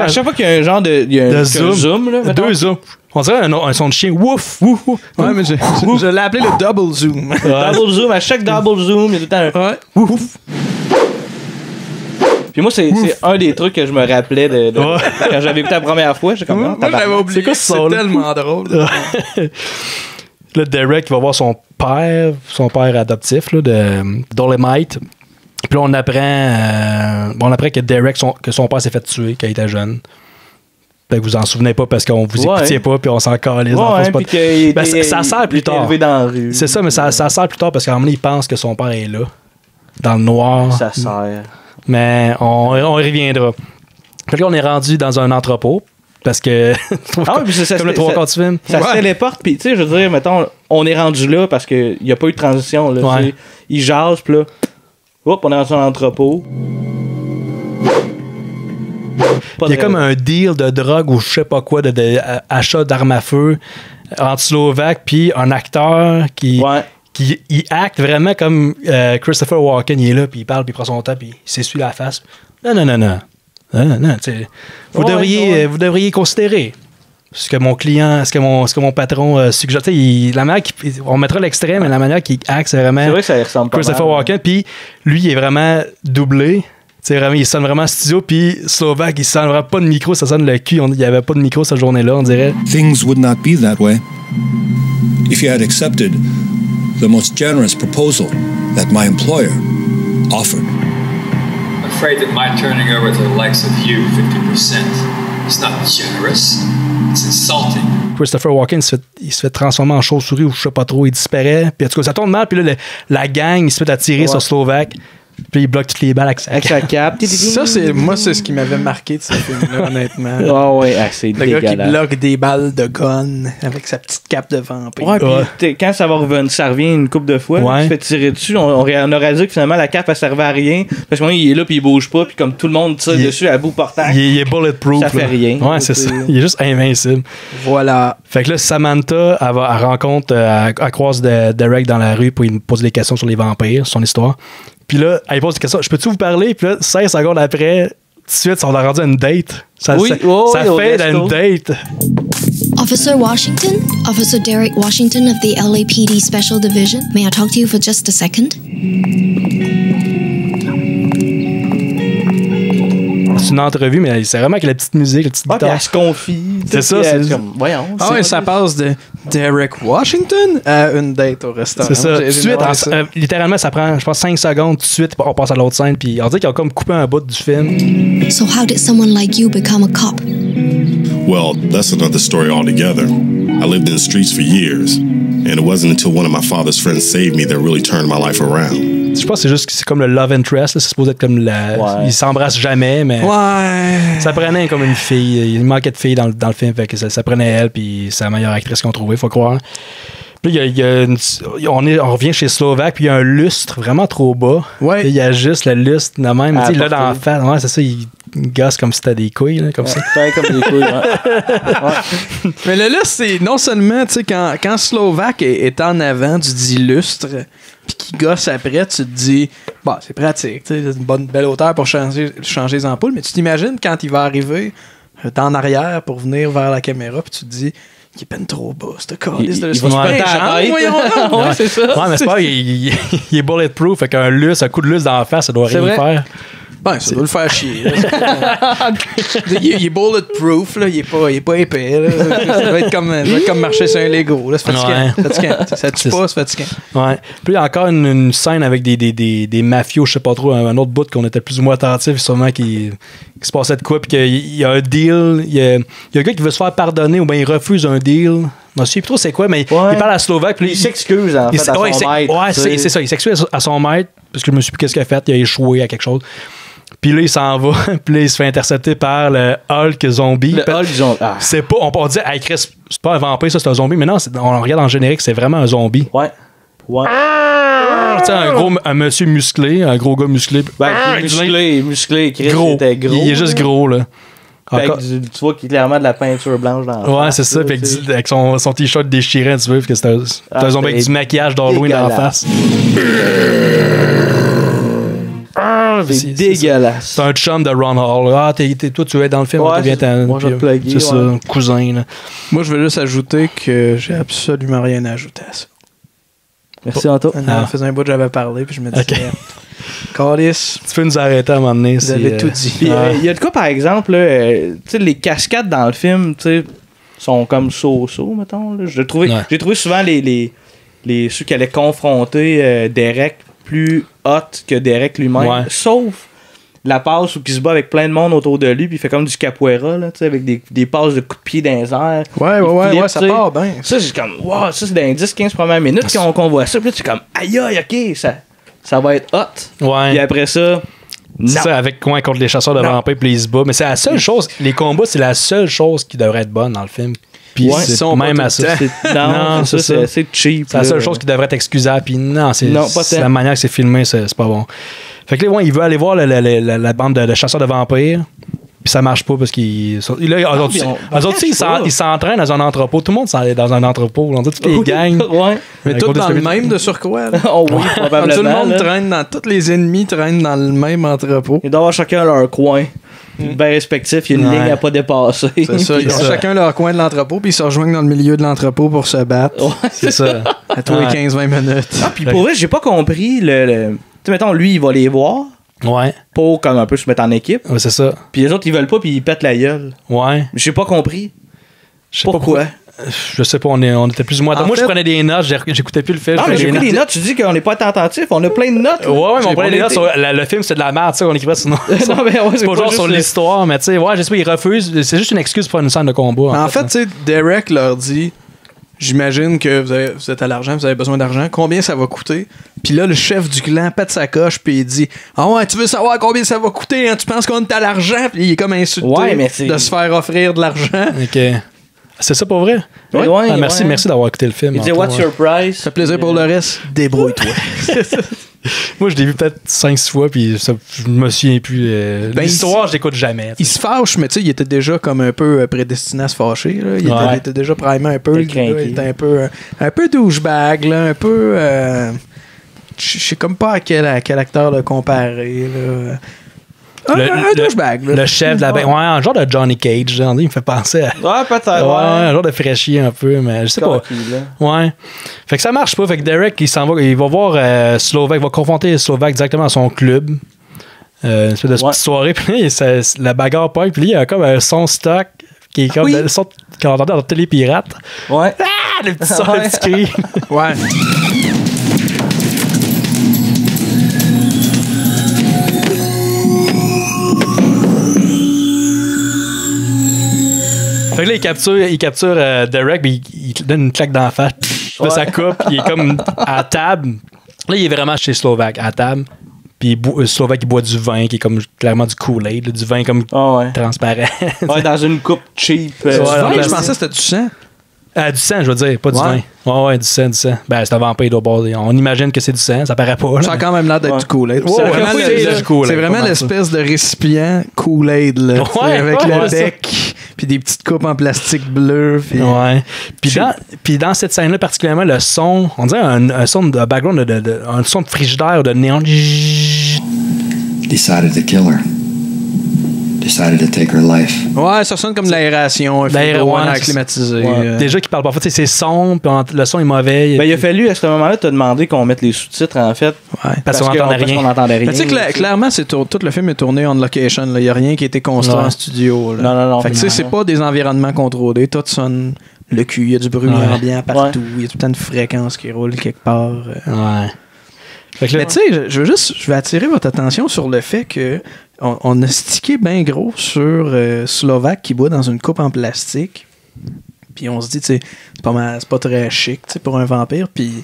chaque fois qu'il y a un genre de zoom là, 2 zooms. On dirait un son de chien. Wouf, wouf, wouf. Ouais, mais je l'ai appelé le double zoom. Double zoom, à chaque double zoom, il y a tout le temps un wouf. Puis moi, c'est un des trucs que je me rappelais quand j'avais écouté la première fois. J'étais comme, moi, j'avais oublié. C'est quoi ce son? C'est tellement drôle. Là, Derek va voir son père adoptif là, de Dolomite. Puis là, on apprend que Derek, que son père s'est fait tuer quand il était jeune. Fait que vous en souvenez pas parce qu'on vous écoutiez pas puis on s'en calait. Ça sert plus tard. C'est ça, mais ça sert plus tard parce qu'à un moment donné, il pense que son père est là. Dans le noir. Ça sert. Mais on y reviendra. Fait que là, on est rendu dans un entrepôt. Parce que. Comme le 3 quarts du film. Ça se téléporte. Puis, tu sais, je veux dire, mettons, on est rendu là parce qu'il n'y a pas eu de transition. Là, il jase, puis là. Hop, on est dans un entrepôt. Il y a comme un deal de drogue ou je sais pas quoi, d'achat d'armes à feu entre Slovaque, puis un acteur qui acte vraiment comme Christopher Walken. Il est là, puis il parle, puis il prend son temps, puis il s'essuie la face. Non. Non, vous devriez considérer ce que mon client, ce que mon patron suggère. La manière on mettra l'extrême, mais la manière qu'il acte, c'est vraiment. C'est vrai que ça ressemble pas Christopher Walken. Puis lui, il est vraiment doublé. Vraiment, il sonne vraiment studio. Puis Slovak, il sonne vraiment pas de micro. Ça sonne le cul. Il n'y avait pas de micro cette journée-là, on dirait. Things would not be that way if you had accepted the most generous proposal that my employer offered. I'm afraid that my turning over to the likes of you 50% is not generous. It's insulting. Christopher Walken, il se fait transformer en chauve-souris ou je sais pas trop, il disparaît. Puis en tout cas, ça tourne mal. Puis là, la gang, il se fait attirer sur Slovak. Puis il bloque toutes les balles avec sa cape. Ça, c'est ce qui m'avait marqué de ce film-là, honnêtement. C'est le gars qui bloque des balles de gun avec sa petite cape de vampire. Ouais, puis quand ça revient une couple de fois, il se fait tirer dessus. On aurait dit que finalement la cape elle servait à rien. Parce que il est là puis il bouge pas. Puis comme tout le monde tire dessus à bout portant. Il est bulletproof. Ça fait rien. Ouais, c'est ça. Il est juste invincible. Voilà. Fait que là, Samantha, elle rencontre, elle croise Derek dans la rue pour lui poser des questions sur les vampires, son histoire. Puis là, elle pose des questions. Je peux-tu vous parler? Puis là, 16 secondes après, tout de suite, on a rendu à une date. Ça fait une date. Officer Washington? Officer Derek Washington of the LAPD Special Division? May I talk to you for just a second? C'est une entrevue, mais c'est vraiment avec la petite musique, la petite guitare. Elle se confie. C'est ça, c'est comme, voyons. Ça passe de Derek Washington à une date au restaurant. C'est ça. Tout de suite, littéralement, ça prend, je pense, 5 secondes. Tout de suite, on passe à l'autre scène. Puis on dirait qu'ils ont comme coupé un bout du film. So how did someone like you become a cop? Well, that's another story altogether. I lived in the streets for years, and it wasn't until one of my father's friends saved me that really turned my life around. Je pense que c'est comme le love interest. C'est supposé être comme ils s'embrassent jamais, mais ça prenait comme une fille. Il manquait de filles dans le film, fait que ça prenait elle, puis c'est la meilleure actrice qu'on trouvait, faut croire. Puis on revient chez Slovak, puis il y a un lustre vraiment trop bas. Ouais. Il y a juste le lustre de même. Là, dans la face, c'est ça, il gosse comme si c'était des couilles, là, comme ça. Comme des couilles, Mais le lustre, c'est non seulement, tu sais, quand Slovak est en avant du dit lustre, puis qu'il gosse après, tu te dis, bon, c'est pratique, tu sais, c'est une belle hauteur pour changer les ampoules, mais tu t'imagines quand il va arriver en arrière pour venir vers la caméra, puis tu te dis, il est peine trop bas, ce calice de lustre. C'est ça. Ouais, mais c'est pas, il est bulletproof, fait qu'un coup de lustre dans la face, ça doit rien faire. Ben, ça doit le faire chier. Il est bulletproof, là. Il est pas épais. Là. Ça doit être comme marcher sur un Lego. Là. C'est fatigant. Ça tue pas, c'est fatigant. Ouais. Puis il y a encore une scène avec des mafios, je sais pas trop, un autre bout qu'on était plus ou moins attentifs, sûrement qui se passait de quoi, puis qu'il y a un deal. Il y a un gars qui veut se faire pardonner ou bien il refuse un deal. Je ne sais plus trop c'est quoi, mais il parle à Slovaque. Puis il s'excuse en fait à son maître. Ouais, c'est ça. Il s'excuse à son maître parce que je me suis plus qu'est-ce qu'il a fait. Il a échoué à quelque chose. Puis là, il s'en va. Puis là, il se fait intercepter par le Hulk zombie. Le Hulk zombie. C'est pas, on peut dire, hey Chris, c'est pas un vampire, ça, c'est un zombie. Mais non, on regarde en générique, c'est vraiment un zombie. Ouais. Tu sais, un monsieur musclé, un gros gars musclé. Musclé, Chris, gros. était gros. Il est juste gros, là. Tu vois qu'il y a clairement de la peinture blanche dans la face. C'est ça. Fait que avec son t-shirt déchiré, tu veux, parce que c'est un zombie avec du maquillage d'Halloween dans la face. C'est dégueulasse. C'est un chum de Ron Hall. Toi, tu es dans le film. Moi, je vais plugger. C'est ça, cousin. Là. Moi, je veux juste ajouter que j'ai absolument rien à ajouter à ça. Merci, Anto. Ça faisait un bout que j'avais parlé, puis je me disais... Calice. Tu peux nous arrêter à un moment donné. Vous avez tout dit. Il y a de quoi, par exemple, les cascades dans le film, sont comme so-so, mettons. Là. J'ai trouvé souvent ceux qui allaient confronter Derek plus hot que Derek lui-même. Ouais. Sauf la passe où il se bat avec plein de monde autour de lui, puis il fait comme du capoeira, là, avec des passes de coups de pied dans les airs. Ouais, ça part bien. Ça, c'est comme, wow, ça, c'est dans les 10-15 premières minutes qu'on voit ça. Puis là, tu es comme, aïe, ok, ça va être hot. Ouais. Puis après ça, c'est ça, avec quoi contre les chasseurs de vampires, puis ils se battent. Mais c'est la seule chose, les combats, c'est la seule chose qui devrait être bonne dans le film. Puis c'est même à ça. Non, c'est cheap. C'est la seule chose qui devrait être excusable. Puis non, c'est la manière que c'est filmé, c'est pas bon. Fait que là, il veut aller voir la bande de chasseurs de vampires. Puis ça marche pas parce qu'ils ils s'entraînent dans un entrepôt. Tout le monde s'en est dans un entrepôt. On dit toutes les gangs. Ouais. Mais tout dans le même de surcroît. Oh oui, probablement. Tout le monde traîne tous les ennemis traînent dans le même entrepôt. Ils doivent avoir chacun leur coin. bien respectifs. Il y a une ligne à pas dépasser. C'est ça. Ils ont chacun leur coin de l'entrepôt, puis ils se rejoignent dans le milieu de l'entrepôt pour se battre. Ouais, c'est ça. À tous les 15-20 minutes. Ah, puis pour vrai, j'ai pas compris tu sais, mettons, lui, il va les voir. Ouais. Pour comme un peu se mettre en équipe. Ouais, c'est ça. Puis les autres, ils veulent pas, puis ils pètent la gueule. Ouais. J'ai pas compris. Je sais pourquoi. Je sais pas, on était plus ou moins. Moi, je prenais des notes, j'écoutais plus le film. Non, mais j'ai pris des notes, tu dis qu'on n'est pas attentif, on a plein de notes. Ouais, mais on prenait des notes sur le film, c'est de la merde, ça, on écrivait sinon. Non, mais c'est pas genre sur l'histoire, mais tu sais, ouais, j'espère qu'ils refusent. C'est juste une excuse pour une scène de combat. En fait, tu sais, Derek leur dit. J'imagine que vous êtes à l'argent, vous avez besoin d'argent. Combien ça va coûter? Puis là, le chef du clan pète sa coche, puis il dit ah ouais, tu veux savoir combien ça va coûter? Hein? Tu penses qu'on est à l'argent? Puis il est comme insulté de se faire offrir de l'argent. Ok. C'est ça pour vrai? Ouais. Merci d'avoir écouté le film. Il dit what's your price? Ça fait plaisir pour le reste. Débrouille-toi. Moi, je l'ai vu peut-être 5-6 fois, puis je me souviens plus. L'histoire, je l'écoute jamais. Il se fâche, mais tu sais, il était déjà comme un peu prédestiné à se fâcher. Là. Il était déjà primé un peu. Il était un peu douchebag, là, un peu. Je sais comme pas à quel acteur le comparer. Là. Un douchebag. Le chef de la banque. Ouais, un genre de Johnny Cage. Genre, il me fait penser à. Ouais, peut-être. Ouais, un genre de fraîchier un peu, mais je sais pas. Ouais. Fait que ça marche pas. Fait que Derek, il va voir Slovak, il va confronter Slovak directement à son club. Une espèce de petite soirée. Puis la bagarre pointe. Puis il y a comme un son stock qui est comme le son qu'on entendait dans Télépirate. Ouais. Ah, le petit son, le petit cri. Ouais. Fait que là, il capture Derek, puis il donne une claque d'en face. Là, ça coupe, il est comme à table. Là, il est vraiment chez Slovak, à table. Puis Slovak, il boit du vin, qui est comme clairement du Kool-Aid, du vin comme transparent. Ouais, dans une coupe cheap. Je pensais que c'était du sang. Du sang, je veux dire, pas du vin. Ouais, du sang. Ben, c'est un vampire d'au bord. On imagine que c'est du sang, ça paraît pas. Ça a quand même l'air d'être du Kool-Aid. C'est vraiment l'espèce de récipient Kool-Aid, là. Avec le bec, puis des petites coupes en plastique bleu. Puis... Ouais. Puis dans cette scène-là, particulièrement, le son, on dirait un son de background, un son de frigidaire, de néon. Decided to kill her. Decided to take her life. Ouais, ça sonne comme de l'aération, un frigo climatisé. Ouais. Déjà qui parle parfois, tu sais, c'est son, puis le son est mauvais. Ben, il a fallu à ce moment-là te demander qu'on mette les sous-titres en fait. Ouais. Parce qu'on n'entendait rien. Tu sais, clairement, tout le film est tourné on location. Il n'y a rien qui a été construit en studio. Là. Non. Fait que tu sais, c'est pas des environnements contrôlés. Tout sonne le cul. Il y a du bruit ambiant partout. Il y a tout le temps une fréquence qui roule quelque part. Ouais. Fait que là, mais tu sais, je vais attirer votre attention sur le fait que on a stické bien gros sur Slovak qui boit dans une coupe en plastique. Puis on se dit, tu sais, c'est pas très chic, tu sais, pour un vampire. Puis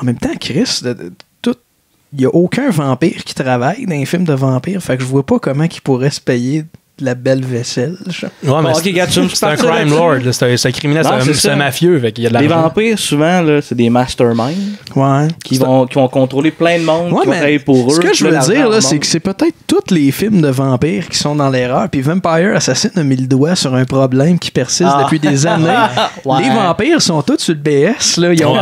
en même temps, Chris, il n'y a aucun vampire qui travaille dans les films de vampires. Fait que je vois pas comment il pourrait se payer de la belle vaisselle. Ouais, mais c'est un crime lord, c'est un criminel, c'est un mafieux. Fait qu'il y a de les vampires, souvent, là, c'est des masterminds qui vont contrôler plein de monde, qui vont travailler pour eux. Ce que je veux dire, là, c'est que c'est peut-être tous les films de vampires qui sont dans l'erreur. Puis Vampire Assassin a mis le doigt sur un problème qui persiste depuis des années. Les vampires sont tous sur le BS. Là. Ils ont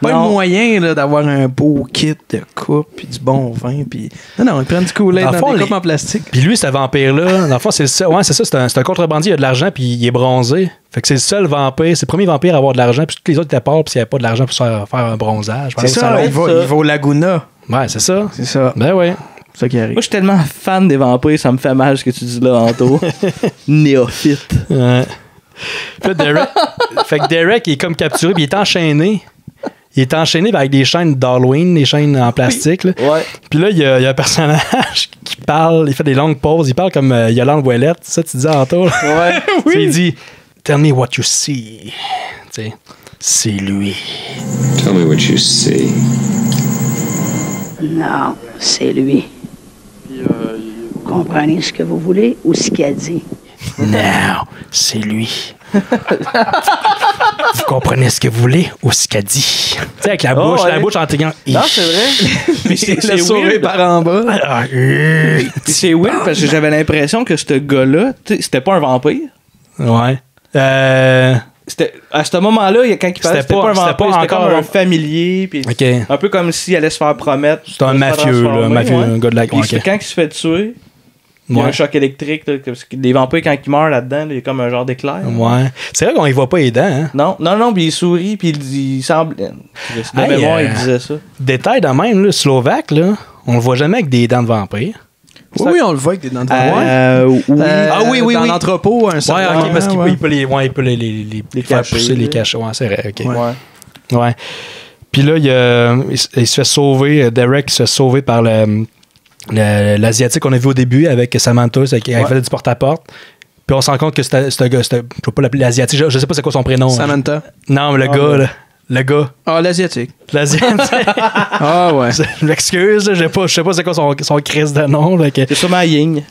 pas le moyen là, d'avoir un beau kit de coupe puis du bon vin. Puis... Non, ils prennent du Kool-Aid dans des coupes en plastique. Puis lui, ce vampire-là, dans le fond, c'est ça. Ouais, c'est ça. C'est un contrebandier, il a de l'argent puis il est bronzé. Fait que c'est le seul vampire, c'est le premier vampire à avoir de l'argent. Puis tous les autres étaient pauvres puis il n'y avait pas de l'argent pour faire un bronzage. C'est ça, il va au Laguna. Ouais, c'est ça. C'est ça. Ben oui. C'est ça qui arrive. Moi, je suis tellement fan des vampires, ça me fait mal ce que tu dis là, Anto. Néophyte. Ouais. Puis là, Derek, il est comme capturé puis il est enchaîné. Il est enchaîné avec des chaînes d'Halloween, des chaînes en plastique. Là. Ouais. Puis là, il y a un personnage qui parle, il fait des longues pauses, il parle comme Yolande Ouellette, ça tu dis en tour. Ouais. Oui. Il dit « Tell me what you see ». Tu sais, c'est lui. Tell me what you see. Non, c'est lui. Vous comprenez ce que vous voulez ou ce qu'il a dit? Non, c'est lui. Vous comprenez ce que vous voulez ou ce qu'il a dit? Tu sais, avec la bouche en triant. Non, c'est vrai. Puis c'est sourire par en bas. C'est weird parce que j'avais l'impression que ce gars-là, c'était pas un vampire. Ouais. C'était, à ce moment-là, quand il parlait, c'était pas un vampire, c'était comme un familier. Puis un peu comme s'il allait se faire promettre. C'est un mafieux, un gars de la Quand il se fait tuer, Il y a un choc électrique. Là, parce que les vampires, quand ils meurent là-dedans, il y a comme un genre d'éclair. Ouais. C'est vrai qu'on y voit pas les dents. Hein? Non, puis il sourit, puis il semble. De mémoire, il disait ça. Détail de même, le Slovaque, là, on le voit jamais avec des dents de vampire. Oui, on le voit avec des dents de vampire. Oui. Dans l'entrepôt, un certain moment, parce qu'il peut les faire pousser, les cacher. Ouais, c'est vrai. OK. Ouais. Puis là, il se fait sauver, Derek se fait sauver par l'Asiatique qu'on a vu au début avec Samantha, qui faisait du porte-à-porte. Puis on se rend compte que c'était je ne peux pas l'appeler l'Asiatique, je sais pas c'est quoi son prénom. Samantha. Non, mais le gars, là. Le gars. Ah, l'Asiatique. Ah, ouais. Je m'excuse, je sais pas c'est quoi son crise de nom. C'est sûrement Ying.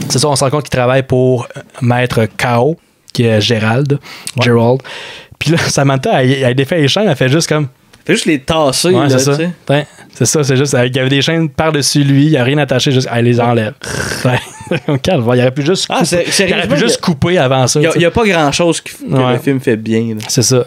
C'est ça, on se rend compte qu'il travaille pour Maître Kao, qui est Gerald. Puis là, Samantha, elle défait les chaînes, elle fait juste comme. Fait juste les tasser, ouais, là, c'est ça. Ouais, c'est ça, c'est juste. Il y avait des chaînes par-dessus lui, il n'y a rien attaché, juste elle les enlève. Calme, il aurait pu juste couper avant ça. Il n'y a pas grand-chose que le film fait bien. Là. C'est ça.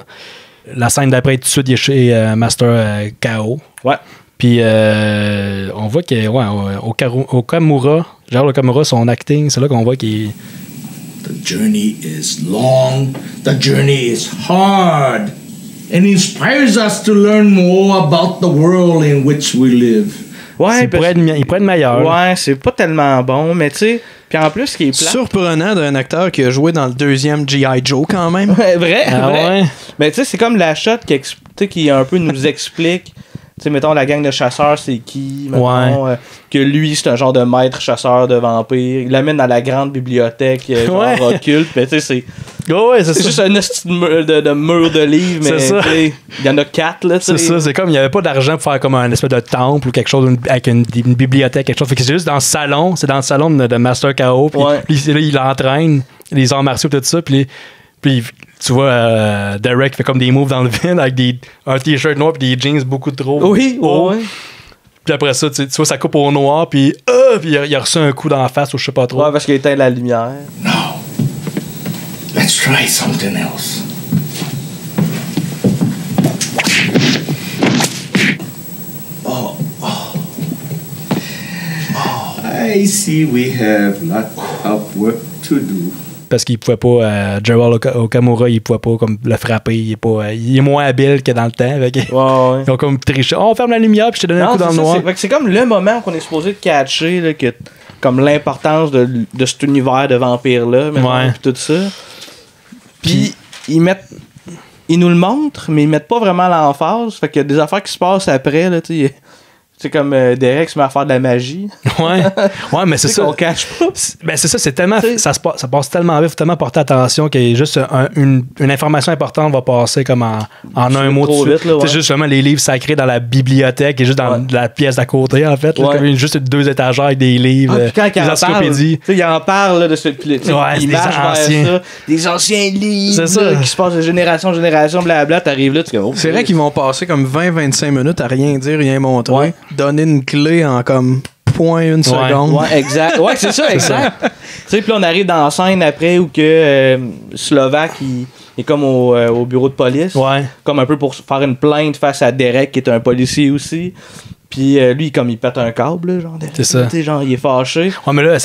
La scène d'après, tout de suite, il est chez Master Kao. Ouais. Puis on voit que Okamura, Gerald Okamura, son acting, c'est là qu'on voit qu'il. The journey is long, the journey is hard. And inspires us to learn more about the world in which we live. Ouais, il pourrait être meilleur. Ouais, c'est pas tellement bon, mais tu sais, puis en plus, ce qui est plate... Surprenant d'un acteur qui a joué dans le deuxième G.I. Joe quand même. Ouais, vrai. Ouais. Mais tu sais, c'est comme la shot qui un peu nous explique... Tu sais, mettons, la gang de chasseurs, c'est qui? Mettons, que lui, c'est un genre de maître chasseur de vampires. Il l'amène dans la grande bibliothèque, genre occulte. Mais tu sais, c'est juste un de mur de livres, mais il y en a 4, là, tu sais. C'est ça, c'est comme, il n'y avait pas d'argent pour faire comme un espèce de temple ou quelque chose, avec une bibliothèque, quelque chose. Fait que c'est juste dans le salon, c'est dans le salon de Master Kao, puis là, il entraîne les arts martiaux, tout ça, puis tu vois, Derek fait comme des moves dans le vide avec un t-shirt noir et des jeans beaucoup trop hauts. Oui. Puis après ça, tu vois, ça coupe au noir, puis il a reçu un coup dans la face ou je sais pas trop. Ouais, parce qu'il a éteint la lumière. No. Let's try something else. Oh. I see we have lot of work to do. Parce qu'il pouvait pas, Gerald Okamura, il pouvait pas comme le frapper, il est moins habile que dans le temps. Ils ont comme triché. On ferme la lumière puis je te donne un coup dans le noir. C'est comme le moment qu'on est supposé de catcher, là, que, comme l'importance de cet univers de vampires-là, puis tout ça. Puis ils nous le montrent, mais ils mettent pas vraiment l'emphase. Fait qu'il y a des affaires qui se passent après, là, tu sais. C'est comme Derek se met à faire de la magie. Ouais, mais c'est ça. Qu'on cache pas. Ben c'est ça, c'est tellement. Ça passe tellement vite, faut tellement porter attention qu'il y a juste une information importante va passer comme en un mot dessus. C'est juste justement les livres sacrés dans la bibliothèque et juste dans la pièce d'à côté, en fait. Là, comme juste 2 étagères avec des livres, des encyclopédies. Il en parle là, de ce il marche vers ça. Des anciens livres qui se passent de génération en génération, blablabla. T'arrives là, tu dis, c'est vrai qu'ils vont passer comme 20-25 minutes à rien dire, rien montrer. Donner une clé en comme 0.1 seconde. Ouais, exact. Ouais, c'est ça, exact. Tu sais, puis là, on arrive dans la scène après où que Slovaque, il est comme au bureau de police. Comme un peu pour faire une plainte face à Derek, qui est un policier aussi. Puis lui, comme il pète un câble, là, genre, c'est ça. Genre, il est fâché. Ouais, mais là,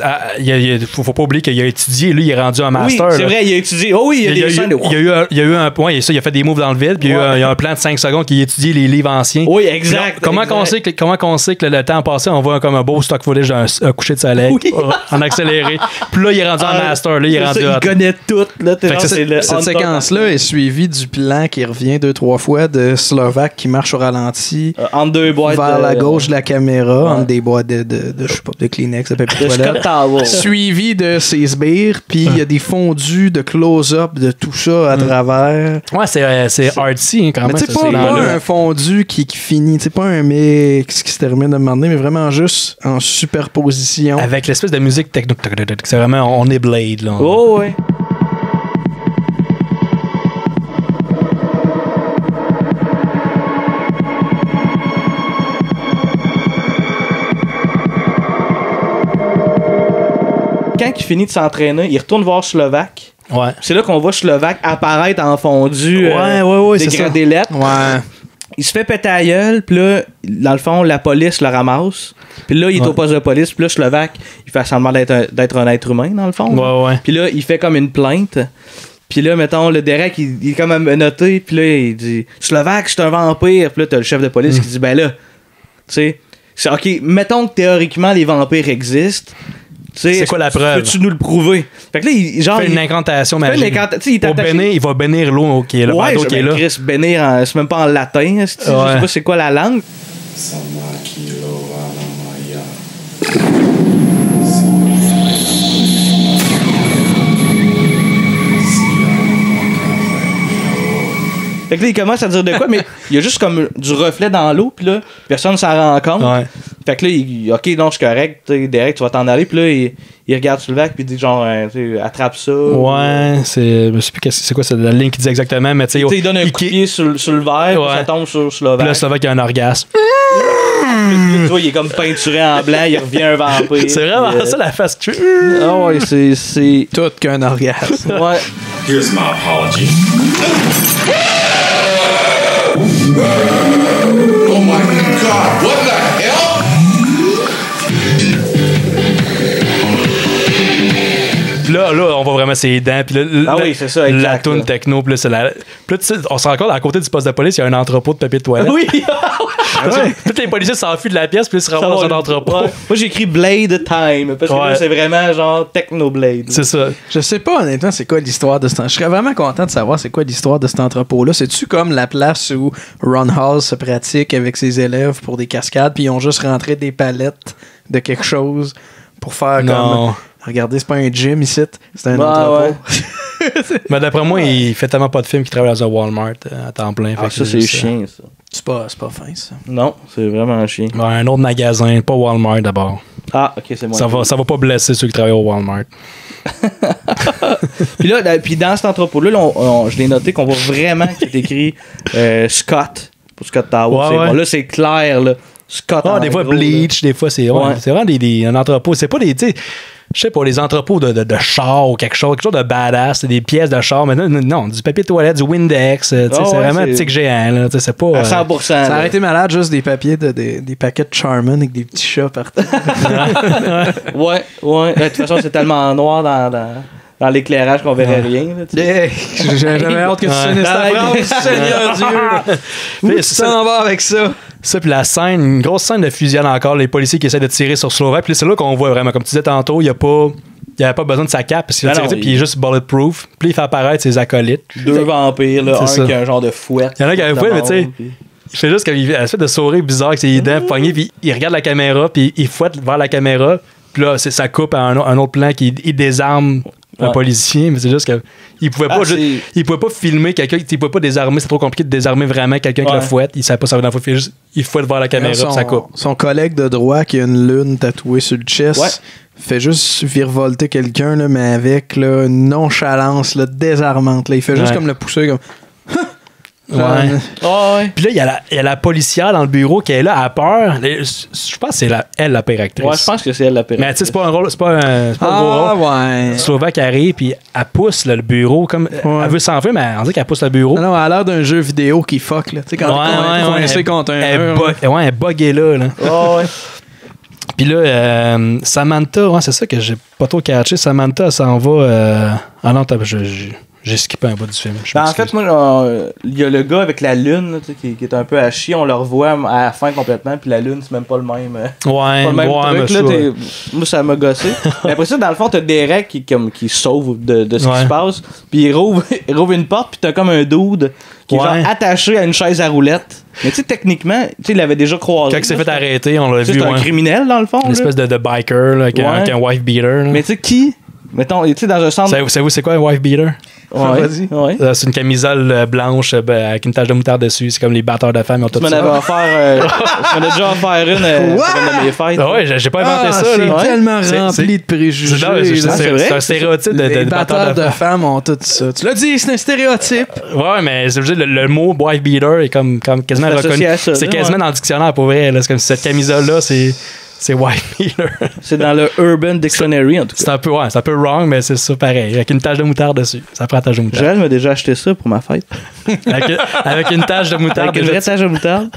faut pas oublier qu'il a étudié. Lui, il est rendu un master. Oui, c'est vrai, il a étudié. Oh oui, il y a eu un point. Il a fait des moves dans le vide. Puis il y a eu un plan de 5 secondes qui étudie les livres anciens. Oui, exact. Comment qu'on sait que le temps passé, on voit comme un beau stock footage d'un coucher de soleil en accéléré. Puis là, il est rendu en master. Là, il est rendu. Il connaît tout. Là, cette séquence-là est suivie du plan qui revient 2-3 fois de Slovaque qui marche au ralenti. Entre 2 boîtes. Vers la gauche de la caméra, entre des boîtes de je sais pas, de Kleenex, de papier toilette, suivi de ses sbires, puis il y a des fondus de close-up de tout ça à travers. Ouais, c'est artsy quand même. Mais c'est pas un fondu qui finit, c'est pas un mix qui se termine de demander, mais vraiment juste en superposition. Avec l'espèce de musique techno, c'est vraiment, on est Blade, là. Oh, ouais. Quand il finit de s'entraîner, il retourne voir Slovaque. Ouais. C'est là qu'on voit Slovak apparaître en fondu des lettres. Ouais. Il se fait péter la gueule, puis là, dans le fond, la police le ramasse. Puis là, il est au poste de police, puis là, Slovak, il fait semblant d'être un être humain, dans le fond. Ouais. Puis là, il fait comme une plainte. Puis là, mettons, le Derek, il est comme menotté, puis là, il dit « Slovak, c'est un vampire. » Puis là, t'as le chef de police qui dit « Ben là, tu sais, OK, mettons que théoriquement, les vampires existent. » C'est quoi la preuve? Peux-tu nous le prouver? Fait que là, il fait une incantation magique. Il va bénir l'eau qui est là. Ouais, qui est là. Chris, bénir, c'est même pas en latin. Je sais pas c'est quoi la langue. Fait que là, il commence à dire de quoi, mais il y a juste comme du reflet dans l'eau, puis là, personne s'en rend compte. Ouais. Fait que là, OK, non, c'est correct, Derek, tu vas t'en aller, puis là, il regarde sur le vague, puis il dit genre, attrape ça. Ouais, je sais plus c'est quoi, c'est la ligne qui dit exactement, mais tu sais, il donne un coup de pied sur le verre, puis ça tombe sur Slovak. Puis là, Slovak, il a un orgasme. Tu vois, il est comme peinturé en blanc, il revient un vampire. C'est vraiment ça la face que ah ouais, c'est tout qu'un orgasme. Ouais. Here's my apology. Oh my God, what the hell? Puis là, on voit vraiment ses dents. Puis là, oui, c'est ça, exact, la toune techno. Puis là, puis là, on se rend compte, à côté du poste de police, il y a un entrepôt de papier de toilette. Oui! Tous les policiers s'enfuient de la pièce, puis ils se ramassent dans un entrepôt. Ouais. Moi, j'ai écrit Blade Time, parce que là, c'est vraiment genre Technoblade. C'est ça. Je sais pas, honnêtement, c'est quoi l'histoire de cet... Je serais vraiment content de savoir c'est quoi l'histoire de cet entrepôt-là. C'est-tu comme la place où Ron Hall se pratique avec ses élèves pour des cascades, puis ils ont juste rentré des palettes de quelque chose pour faire comme... Regardez, c'est pas un gym ici, c'est un entrepôt. Ouais. Mais d'après moi, il fait tellement pas de films qu'il travaille dans un Walmart à temps plein. Ah, ça, c'est chiant, ça. C'est pas fin, ça. Non, c'est vraiment chiant. Ouais, un autre magasin, pas Walmart d'abord. Ah, ok, c'est moi. Ça va pas blesser ceux qui travaillent au Walmart. Puis dans cet entrepôt-là, je l'ai noté qu'on voit vraiment qu'il est écrit Scott pour Scott Tower. Ouais, ouais. Bon, là, c'est clair, là. Scott. Des fois Bleach, des fois c'est vraiment un entrepôt. C'est pas des. Je sais pas, les entrepôts de char ou quelque chose de badass, c'est des pièces de char, mais non, du papier de toilette, du Windex, c'est vraiment tic géant, là, c'est pas... À 100%. Ça aurait été malade, juste des papiers, des paquets de Charmin avec des petits chats partout. ouais. De toute façon, c'est tellement noir dans l'éclairage qu'on verrait rien. J'avais hâte que tu finisses ta phrase. Seigneur Dieu! Où tu t'en vas avec ça? Ça, puis la scène, une grosse scène de fusillade encore, les policiers qui essaient de tirer sur Slovak, puis c'est là qu'on voit vraiment, comme tu disais tantôt, il avait pas besoin de sa cape, parce qu'il a tiré, puis il est juste bulletproof, puis il fait apparaître ses acolytes. Deux vampires, là, un qui a un genre de fouette. Il y en a qui a un fouette, mais tu sais, il fait juste qu'il a fait de sourire bizarre avec ses dents poignées, puis il regarde la caméra, puis il fouette vers la caméra, puis là, ça coupe à un autre plan qui désarme un policier, mais c'est juste qu'il pouvait pas il pouvait pas filmer quelqu'un, il pouvait pas désarmer, c'est trop compliqué de désarmer vraiment quelqu'un qui le fouette, il savait pas servir d'info, il fouette vers la caméra, puis ça coupe. Son collègue de droit qui a une lune tatouée sur le chest fait juste virevolter quelqu'un, là, mais avec là, une nonchalance là, désarmante. Là. Il fait juste comme le pousser comme... Puis là, il y a la policière dans le bureau qui est là, à peur. Je pense que c'est elle la pire actrice. Ouais, je pense que c'est elle la pire actrice. Mais tu sais, c'est pas un rôle, c'est pas un gros rôle. Slovak arrive, puis elle pousse là, le bureau comme. Elle veut s'enfuir, mais on dit qu'elle pousse le bureau. Non, elle a l'air d'un jeu vidéo qui fuck, là. Tu sais, quand t'es coincé contre un mur. Elle est buggée là. Puis là, Samantha, c'est ça que j'ai pas trop catché. Samantha, elle s'en va. Ah non, j'ai skippé un bout du film. En fait, moi, il y a le gars avec la lune là, qui est un peu à chier. On le revoit à la fin complètement. Puis la lune, c'est même pas le même. Truc, là, moi, ça m'a gossé. Mais après ça, dans le fond, t'as Derek qui sauve de ce qui se passe. Puis il rouvre une porte. Puis t'as comme un dude qui est genre attaché à une chaise à roulettes. Mais tu sais, techniquement, il l'avait déjà croisé. Quand il s'est fait arrêter, on l'a vu. C'est un criminel, dans le fond. Une espèce de biker là, avec un wife beater. Là. Mais tu sais, qui? Mettons, tu sais, dans un centre. Savez-vous c'est quoi un wife beater? Ouais, vas-y. Ouais. C'est une camisole blanche avec une tache de moutarde dessus. C'est comme les batteurs de femmes. Ils ont tout ça. Tu m'en as déjà offert une pour une de mes fêtes. Ouais, j'ai pas inventé ça. C'est tellement rempli de préjugés. C'est un stéréotype les batteurs de femmes ont tout ça. Tu l'as dit, c'est un stéréotype. Ouais, mais le mot wife beater est comme quasiment reconnu. C'est quasiment dans le dictionnaire pour vrai. C'est comme cette camisole-là, c'est C'est Wife Beater. C'est dans le Urban Dictionary, en tout cas. C'est un peu wrong, mais c'est ça pareil. Avec une tache de moutarde dessus. Ça prend la tache de moutarde. Joël m'a déjà acheté ça pour ma fête. avec une tache de moutarde. Avec une vraie tache de moutarde.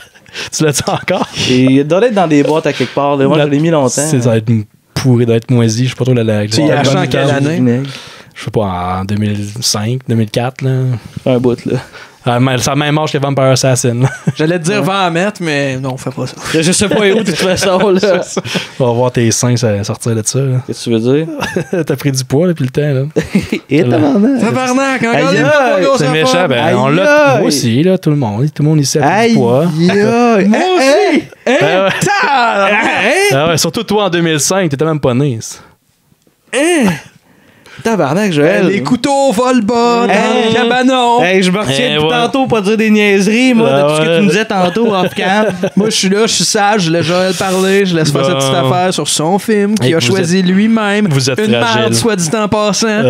Tu l'as-tu encore? Et il doit être dans des boîtes à quelque part. Moi, je l'ai mis longtemps. Ça doit être pourri, doit être moisi. Je sais pas trop la Tu y as acheté en quelle année? Je sais pas, en 2005, 2004. Là. Un bout, là. C'est la même âge que Vampire Assassin. J'allais te dire va en mettre, mais non, on fait pas ça. Je sais pas où, de toute façon. Là. On va voir tes seins sortir de ça. Qu'est-ce que tu veux dire? T'as pris du poids depuis le temps. Là. Et tabarnak! Tabarnak! C'est méchant. Ben, on l'a. Moi aussi, là, tout le monde ici a pris du poids. Moi aussi! Surtout toi en 2005, t'étais même pas né. Tabarnak, Joël. Les couteaux volent bas dans le cabanon. Je me retiens depuis tantôt pour dire des niaiseries, moi, de tout ce que tu nous disais tantôt off-cam. Moi, je suis là, je suis sage, je laisse Joël parler, je laisse faire cette petite affaire sur son film qu'il a choisi lui-même. Vous êtes une merde, soit dit en passant.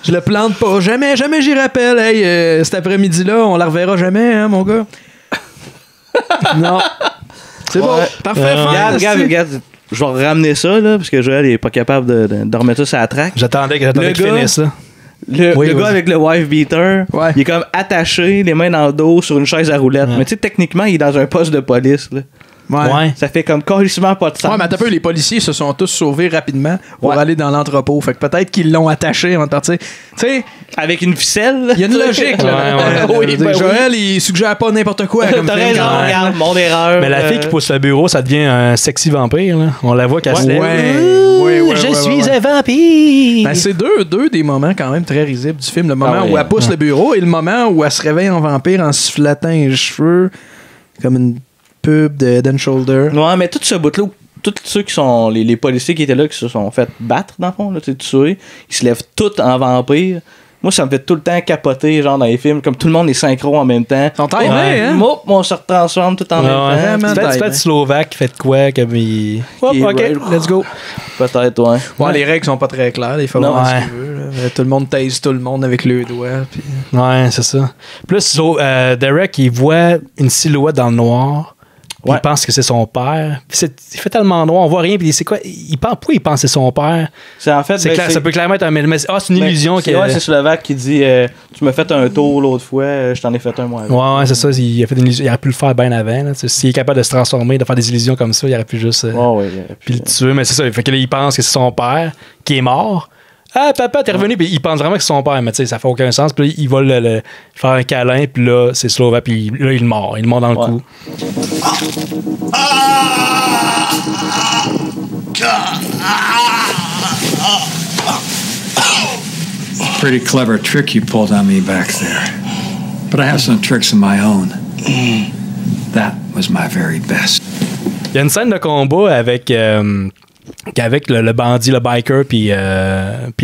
Je le plante pas. Jamais j'y rappelle. Hey, cet après-midi-là, on la reverra jamais, hein, mon gars. Non. C'est bon. Parfait. Regarde. Je vais ramener ça, là, parce que Joël n'est pas capable de remettre ça sur la track. J'attendais qu'il finisse ça. Le gars avec le wife beater, il est comme attaché, les mains dans le dos, sur une chaise à roulettes. Mais tu sais, techniquement, il est dans un poste de police. Là. Ouais. Ça fait comme carrément pas de sens. Ouais, mais t'as peu, les policiers se sont tous sauvés rapidement pour aller dans l'entrepôt. Fait que peut-être qu'ils l'ont attaché avant de partir. Tu sais, avec une ficelle. Il y a une logique, là. Joël, il suggère pas n'importe quoi. T'as raison, regarde, mon erreur. Mais la fille qui pousse le bureau, ça devient un sexy vampire, là. On la voit qu'elle se lève. Je suis un vampire. Ben, c'est deux des moments quand même très risibles du film. Le moment où elle pousse le bureau et le moment où elle se réveille en vampire en se flattant les cheveux comme une pub de Head and Shoulder. Ouais, mais tout ce bout-là, tous ceux qui sont les policiers qui étaient là, qui se sont fait battre, dans le fond, là, tués, ils se lèvent tous en vampire. Moi, ça me fait tout le temps capoter, genre dans les films, comme tout le monde est synchro en même temps. Ils sont timés, hein? On se retransforme tout en même temps. C'est peut-être Slovaque qui fait de quoi, comme il... OK, let's go. Peut-être, ouais. Ouais, les règles sont pas très claires, il faut voir ce qu'il veut. Tout le monde taise tout le monde avec le doigt. Puis... Ouais, c'est ça. Plus, Derek, il voit une silhouette dans le noir. Il pense que c'est son père. Il fait tellement noir, on voit rien. Puis c'est quoi? Pourquoi il pense que c'est son père? C'est en fait. Ça peut clairement être un. Mais c'est une illusion. C'est Slovaque qui dit tu m'as fait un tour l'autre fois, je t'en ai fait un moi. Ouais, c'est ça. Il a fait une illusion. Il aurait pu le faire bien avant. S'il est capable de se transformer, de faire des illusions comme ça, il aurait pu juste. Puis le tuer. Mais c'est ça. Fait que là, il pense que c'est son père qui est mort. Ah, papa, t'es revenu, puis il pense vraiment que c'est son père, mais tu sais, ça fait aucun sens. Puis là, il va le faire un câlin, puis là, c'est Slovaque, puis là, il mord dans le cou. Pretty clever trick you pulled on me back there. But I have some tricks of my own. That was my very best. Il y a une scène de combat avec le bandit, le biker, puis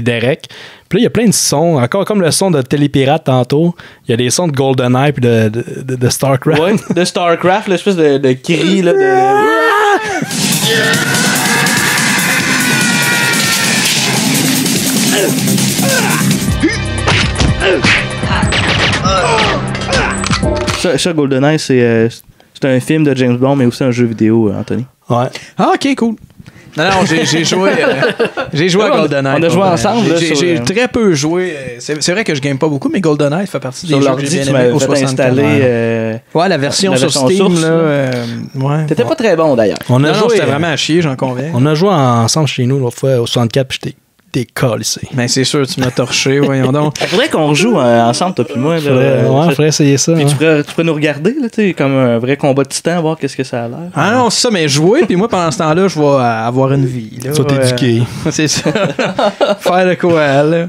Derek. Puis là, il y a plein de sons, encore comme le son de Télépirate tantôt. Il y a des sons de GoldenEye puis de StarCraft. Ouais, de StarCraft, l'espèce de cri, là, Ça, GoldenEye, c'est un film de James Bond, mais aussi un jeu vidéo, Anthony. Ouais. Ah, ok, cool. Non, j'ai joué à GoldenEye. On a joué ensemble. J'ai très peu joué. C'est vrai que je game pas beaucoup, mais GoldenEye fait partie des jeux que j'ai bien aimé au 64. Ouais, la version sur Steam. T'étais pas très bon d'ailleurs. C'était vraiment à chier, j'en conviens. On a joué ensemble chez nous l'autre fois au 64, puis j'étais décalissé. Ben c'est sûr, tu m'as torché, voyons donc. Il faudrait qu'on joue ensemble, toi puis moi. Faudrait essayer ça. Puis tu pourrais nous regarder, là, comme un vrai combat de titans, voir qu'est-ce que ça a l'air. Ah non, c'est ça, mais jouer, puis moi, pendant ce temps-là, je vais avoir une vie. Tu vas t'éduquer. C'est ça. Faire de quoi, là.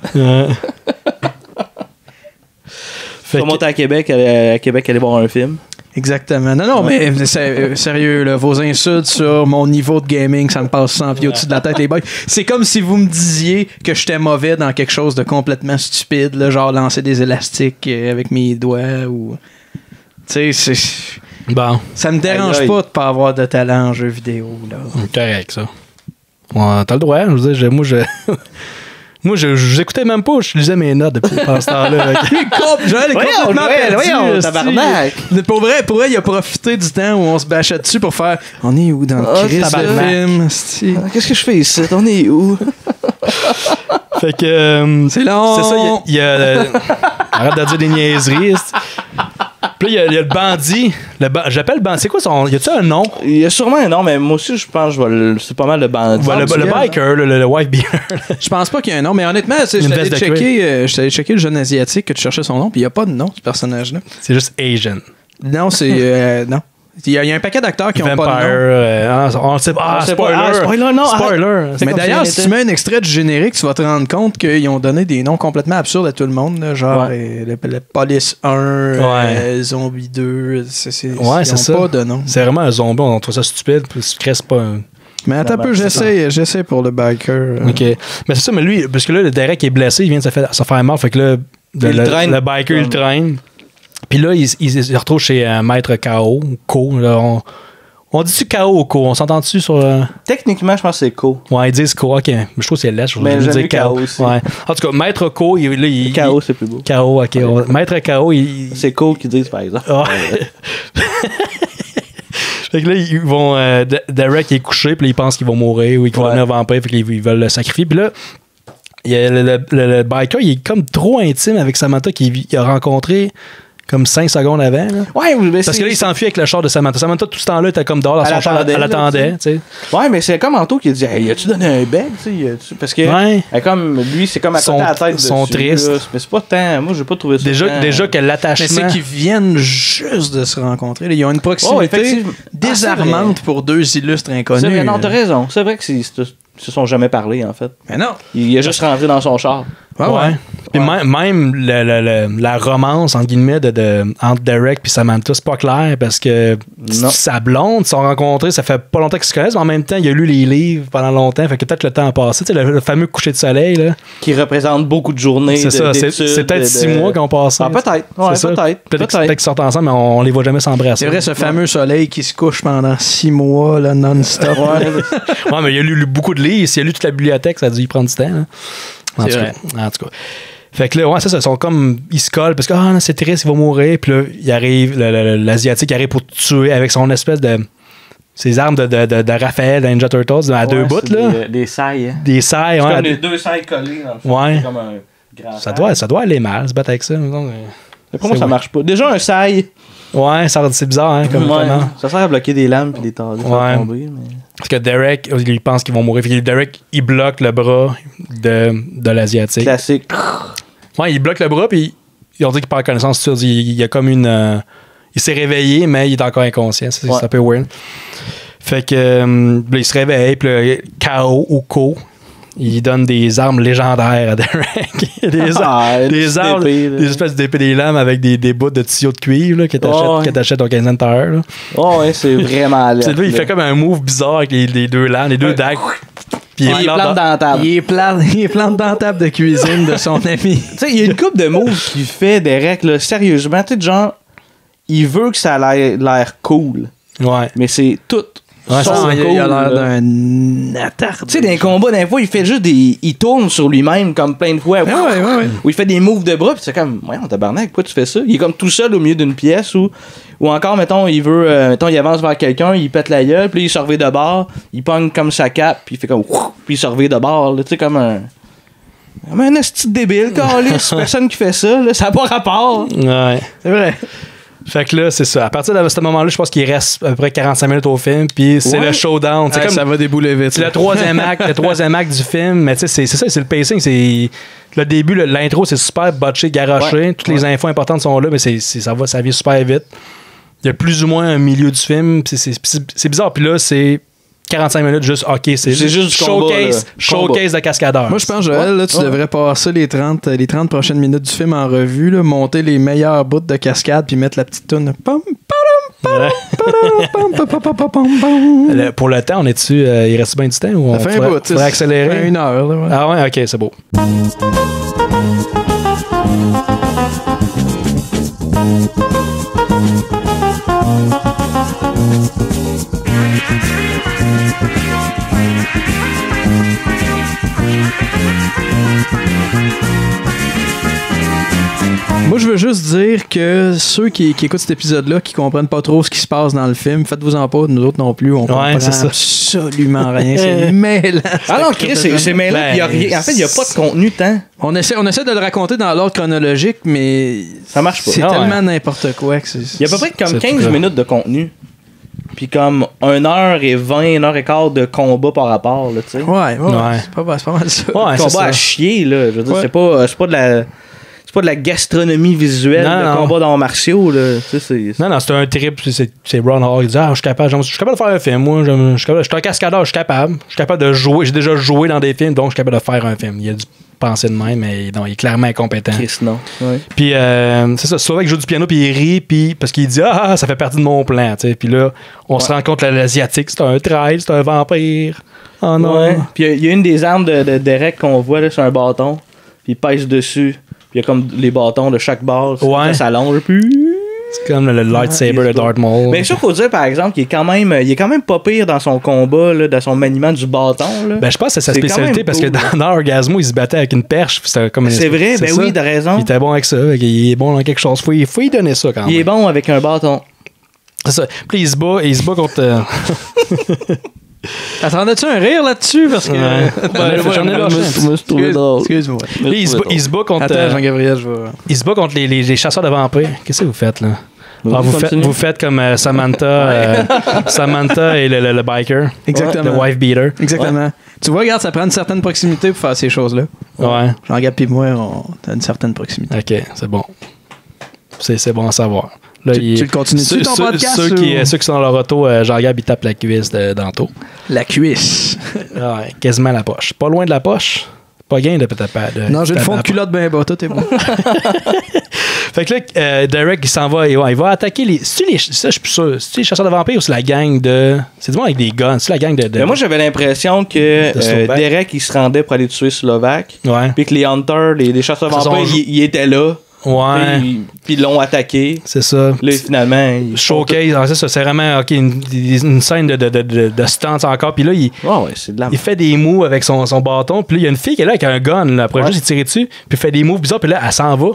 Tu vas monter à Québec, aller voir un film. Exactement. Non, mais sérieux, là, vos insultes sur mon niveau de gaming, ça me passe 100 pieds au-dessus de la tête, les boys. C'est comme si vous me disiez que j'étais mauvais dans quelque chose de complètement stupide, là, genre lancer des élastiques avec mes doigts ou... Tu sais, c'est... Bon. Ça me dérange pas de pas avoir de talent en jeu vidéo, là. Correct, ça. Ouais, t'as le droit. Je veux dire, moi, Moi, je écoutais même pas, je lisais mes notes depuis ce temps-là. Joël est complètement perdu. Tabarnak. Pour vrai, il a profité du temps où on se bâchait dessus pour faire on est où dans le crise de film? Qu'est-ce que je fais ici? On est où? Fait que. C'est long. C'est ça, il y a arrête de dire des niaiseries. Puis là, il y a le bandit. J'appelle bandit. C'est quoi son. Y a-tu un nom? Il y a sûrement un nom, mais moi aussi, je pense que c'est pas mal le bandit. Le biker, le wife beater. Je pense pas qu'il y ait un nom, mais honnêtement, je t'allais checker le jeune asiatique que tu cherchais son nom, puis il n'y a pas de nom, ce personnage-là. C'est juste Asian. Non, c'est. non. Il y a un paquet d'acteurs qui n'ont pas de nom. On ne sait pas. Spoiler, non. Spoiler. Mais d'ailleurs, si tu mets un extrait du générique, tu vas te rendre compte qu'ils ont donné des noms complètement absurdes à tout le monde. Là, genre le Police 1, Zombie 2. Ils n'ont pas de nom. C'est vraiment un zombie. On trouve ça stupide. C'est pas un... Mais attends un peu, j'essaie pour le biker. OK. Mais c'est ça, mais lui, parce que là, le Derek est blessé, il vient de se faire mal. Fait que là, le biker, il traîne. Puis là, il se retrouve chez Maître K.O. Ko. Là, on dit-tu K.O. ou Ko? On s'entend-tu sur... Techniquement, je pense que c'est Ko. Ouais, ils disent Ko. OK. Mais je trouve que c'est laid. Je veux dire K.O. aussi. Ouais. En tout cas, Maître Ko, K.O. c'est plus beau. K.O. OK. Maître K.O. C'est Ko qui disent, par exemple. Fait que là, ils vont... Derek est couché, puis là, ils pensent qu'ils vont mourir ou qu'ils vont devenir vampire, fait qu'ils veulent le sacrifier. Puis là, il y a le biker, il est comme trop intime avec Samantha qu'il a rencontré... Comme 5 secondes avant. Là. Ouais, mais parce que là, il s'enfuit avec le char de Samantha. Samantha, tout ce temps-là, était comme dehors dans son char. Elle attendait. Ouais, mais c'est comme Anto qui a dit hey, as-tu donné un bec? Parce que comme lui, c'est comme à côté de la tête. Ils sont tristes. Là, mais c'est pas tant. Moi, j'ai pas trouvé ça. Déjà que l'attachement. Mais c'est qu'ils viennent juste de se rencontrer. Là. Ils ont une proximité désarmante pour deux illustres inconnus. Non, t'as raison. C'est vrai que ils se sont jamais parlé, en fait. Mais non. Il a juste rentré dans son char. Ouais. Puis même la romance, entre guillemets, entre Derek et Samantha, c'est pas clair parce que sa blonde, ils se sont rencontrés, ça fait pas longtemps qu'ils se connaissent, mais en même temps, il a lu les livres pendant longtemps, fait que peut-être le temps a passé. Tu sais, le fameux coucher de soleil, là. Qui représente beaucoup de journées. C'est ça, c'est peut-être 6 mois qu'ils ont passé. Ah, peut-être. Ouais, peut-être qu'ils sortent ensemble, mais on les voit jamais s'embrasser. C'est vrai, ce fameux soleil qui se couche pendant 6 mois, là, non-stop. Ouais, mais il a lu beaucoup de livres, s'il a lu toute la bibliothèque, ça a dû y prendre du temps. En tout cas. Fait que là, ouais, ça, ils sont comme. Ils se collent parce que c'est triste, il va mourir. Puis là, il arrive, l'Asiatique arrive pour tuer avec son espèce de. Ses armes de Raphaël, de Ninja Turtles, à deux bouts, là. Des sailles. Des sailles, ouais. C'est comme les deux sailles collées, dans le fond. Ouais. C'est comme un grand ça doit aller mal, se battre avec ça. Pour moi, ça marche pas. Déjà, un saille. Ouais, c'est bizarre, hein, comme comment. Ça sert à bloquer des lames puis des tasses. Ouais. Parce que Derek, il pense qu'ils vont mourir. Fait que Derek, il bloque le bras de l'Asiatique. Classique. Ouais, il bloque le bras, puis ils ont dit qu'il perd connaissance. Il y a comme une... il s'est réveillé, mais il est encore inconscient. C'est un peu weird. Fait que il se réveille, puis le K.O. ou Ko, il donne des armes légendaires à Derek. des armes, des espèces d'épées des lames avec des bouts de tuyaux de cuivre là, que t'achètes au 15 heure. Oh, ouais, c'est vraiment laid. Il fait comme un move bizarre avec les deux lames, les deux dagues. Puis il plante dans la table. Il plante dans la table de cuisine de son ami. Tu sais, il y a une couple de moves qu'il fait, Derek, là, sérieusement. Tu sais, genre, il veut que ça ait l'air cool. Ouais. Mais c'est tout. Ouais, il a l'air d'un attardé. Tu sais, dans les combats, d'un fois, il fait juste il tourne sur lui-même comme plein de fois. Ouais. Où il fait des moves de bras, puis c'est comme, ouais, on tabarnak, pourquoi tu fais ça? Il est comme tout seul au milieu d'une pièce ou encore, mettons, il avance vers quelqu'un, il pète la gueule, puis il se revient de bord, il pogne comme sa cape, puis il fait comme, puis il se revient de bord, tu sais, comme un esti débile, câlisse, personne qui fait ça, là, ça n'a pas rapport. Ouais. C'est vrai. Fait que là, c'est ça. À partir de ce moment-là, je pense qu'il reste à peu près 45 minutes au film, puis c'est le showdown. C'est comme, ça va débouler vite. C'est le troisième acte du film, mais tu sais, c'est ça, c'est le pacing. C'est le début, l'intro, c'est super botché, garoché. Toutes les infos importantes sont là, mais ça vient super vite. Il y a plus ou moins un milieu du film. C'est bizarre. Puis là, c'est 45 minutes juste, OK, c'est juste showcase de cascadeur. Moi, je pense, Joël, là, tu devrais passer les 30 prochaines minutes du film en revue, là, monter les meilleurs bouts de cascade, puis mettre la petite toune. Pour le temps, on est-tu. Il reste bien du temps ou on faudrait accélérer? 1 heure. Là, ouais. Ah ouais, OK, c'est beau. veux juste dire que ceux qui écoutent cet épisode-là, qui comprennent pas trop ce qui se passe dans le film, faites-vous-en pas, nous autres non plus, on comprend absolument rien. C'est mêlant. Ah non, Chris, c'est mêlant. En fait, il n'y a pas de contenu tant. On essaie de le raconter dans l'ordre chronologique, mais ça marche pas. C'est tellement n'importe quoi que c'est. Il y a à peu près comme 15 minutes de contenu. Puis comme 1h20, 1h15 de combat par rapport, là, tu sais. Ouais. C'est pas mal ça. Ouais, combat à chier, là. Je veux dire, c'est pas de la gastronomie visuelle de combat dans martiaux, là. Non, c'est un trip. C'est Ron Howard qui dit je suis capable de faire un film. Moi, je suis un cascadeur, je suis capable de jouer. J'ai déjà joué dans des films, donc je suis capable de faire un film. Il a dû penser de même, mais non, il est clairement incompétent. Chris, non. Ouais. Puis, c'est ça. Slovak joue du piano, puis il rit, puis parce qu'il dit ça fait partie de mon plan. T'sais. Puis là, on se rend compte que l'Asiatique, c'est un trail, c'est un vampire. Oh non. Ouais. Puis il y a une des armes de Derek qu'on voit là, sur un bâton, puis il pèse dessus. Puis il y a comme les bâtons de chaque base. Ça s'allonge. C'est comme le lightsaber de Darth Maul. Mais ça, faut dire, par exemple, qu'il est quand même pas pire dans son combat, là, dans son maniement du bâton. Là. Ben, je pense que c'est sa spécialité parce que dans Orgasmo, il se battait avec une perche. C'est vrai, ben oui, t'as raison. Il était bon avec ça. Il est bon dans quelque chose. Faut y donner ça quand même. Il est bon avec un bâton. C'est ça. Puis il se bat contre. Attendais-tu un rire là-dessus? Parce que. J'en ai lâché. Excuse-moi. Il se bat contre. Attends, Jean-Gabriel, je vais. Il se bat contre les chasseurs de vampires. Qu'est-ce que vous faites, là? Vous faites comme Samantha et le biker. Exactement. Le wife beater. Exactement. Ouais. Tu vois, regarde, ça prend une certaine proximité pour faire ces choses-là. Ouais. Jean-Gab et moi, on a une certaine proximité. OK, c'est bon. C'est bon à savoir. Là, tu le continues-tu ton podcast? Ceux qui sont dans leur auto, Jean-Gab, il tape la cuisse d'Anto. La cuisse? Ouais, quasiment la poche. Pas loin de la poche. Pas gain de peut-être pas. Non, j'ai le fond de culotte bien bas, tout est bon. Fait que là, Derek, il s'en va, il va attaquer les. Ça, je suis plus sûr. C'est les chasseurs de vampires ou c'est la gang de. C'est du monde avec des guns. C'est la gang de. Mais moi, j'avais l'impression que Derek, il se rendait pour aller tuer Slovak. Ouais. Puis que les Hunters, les chasseurs de vampires, ils étaient là. Ouais. Puis ils l'ont attaqué. C'est ça. Là, finalement. Showcase. C'est vraiment une scène de stunts encore. Puis là, il fait des moves avec son bâton. Puis là, il y a une fille qui est là avec un gun. Là, après, juste, il tire dessus. Puis il fait des moves bizarres. Puis là, elle s'en va.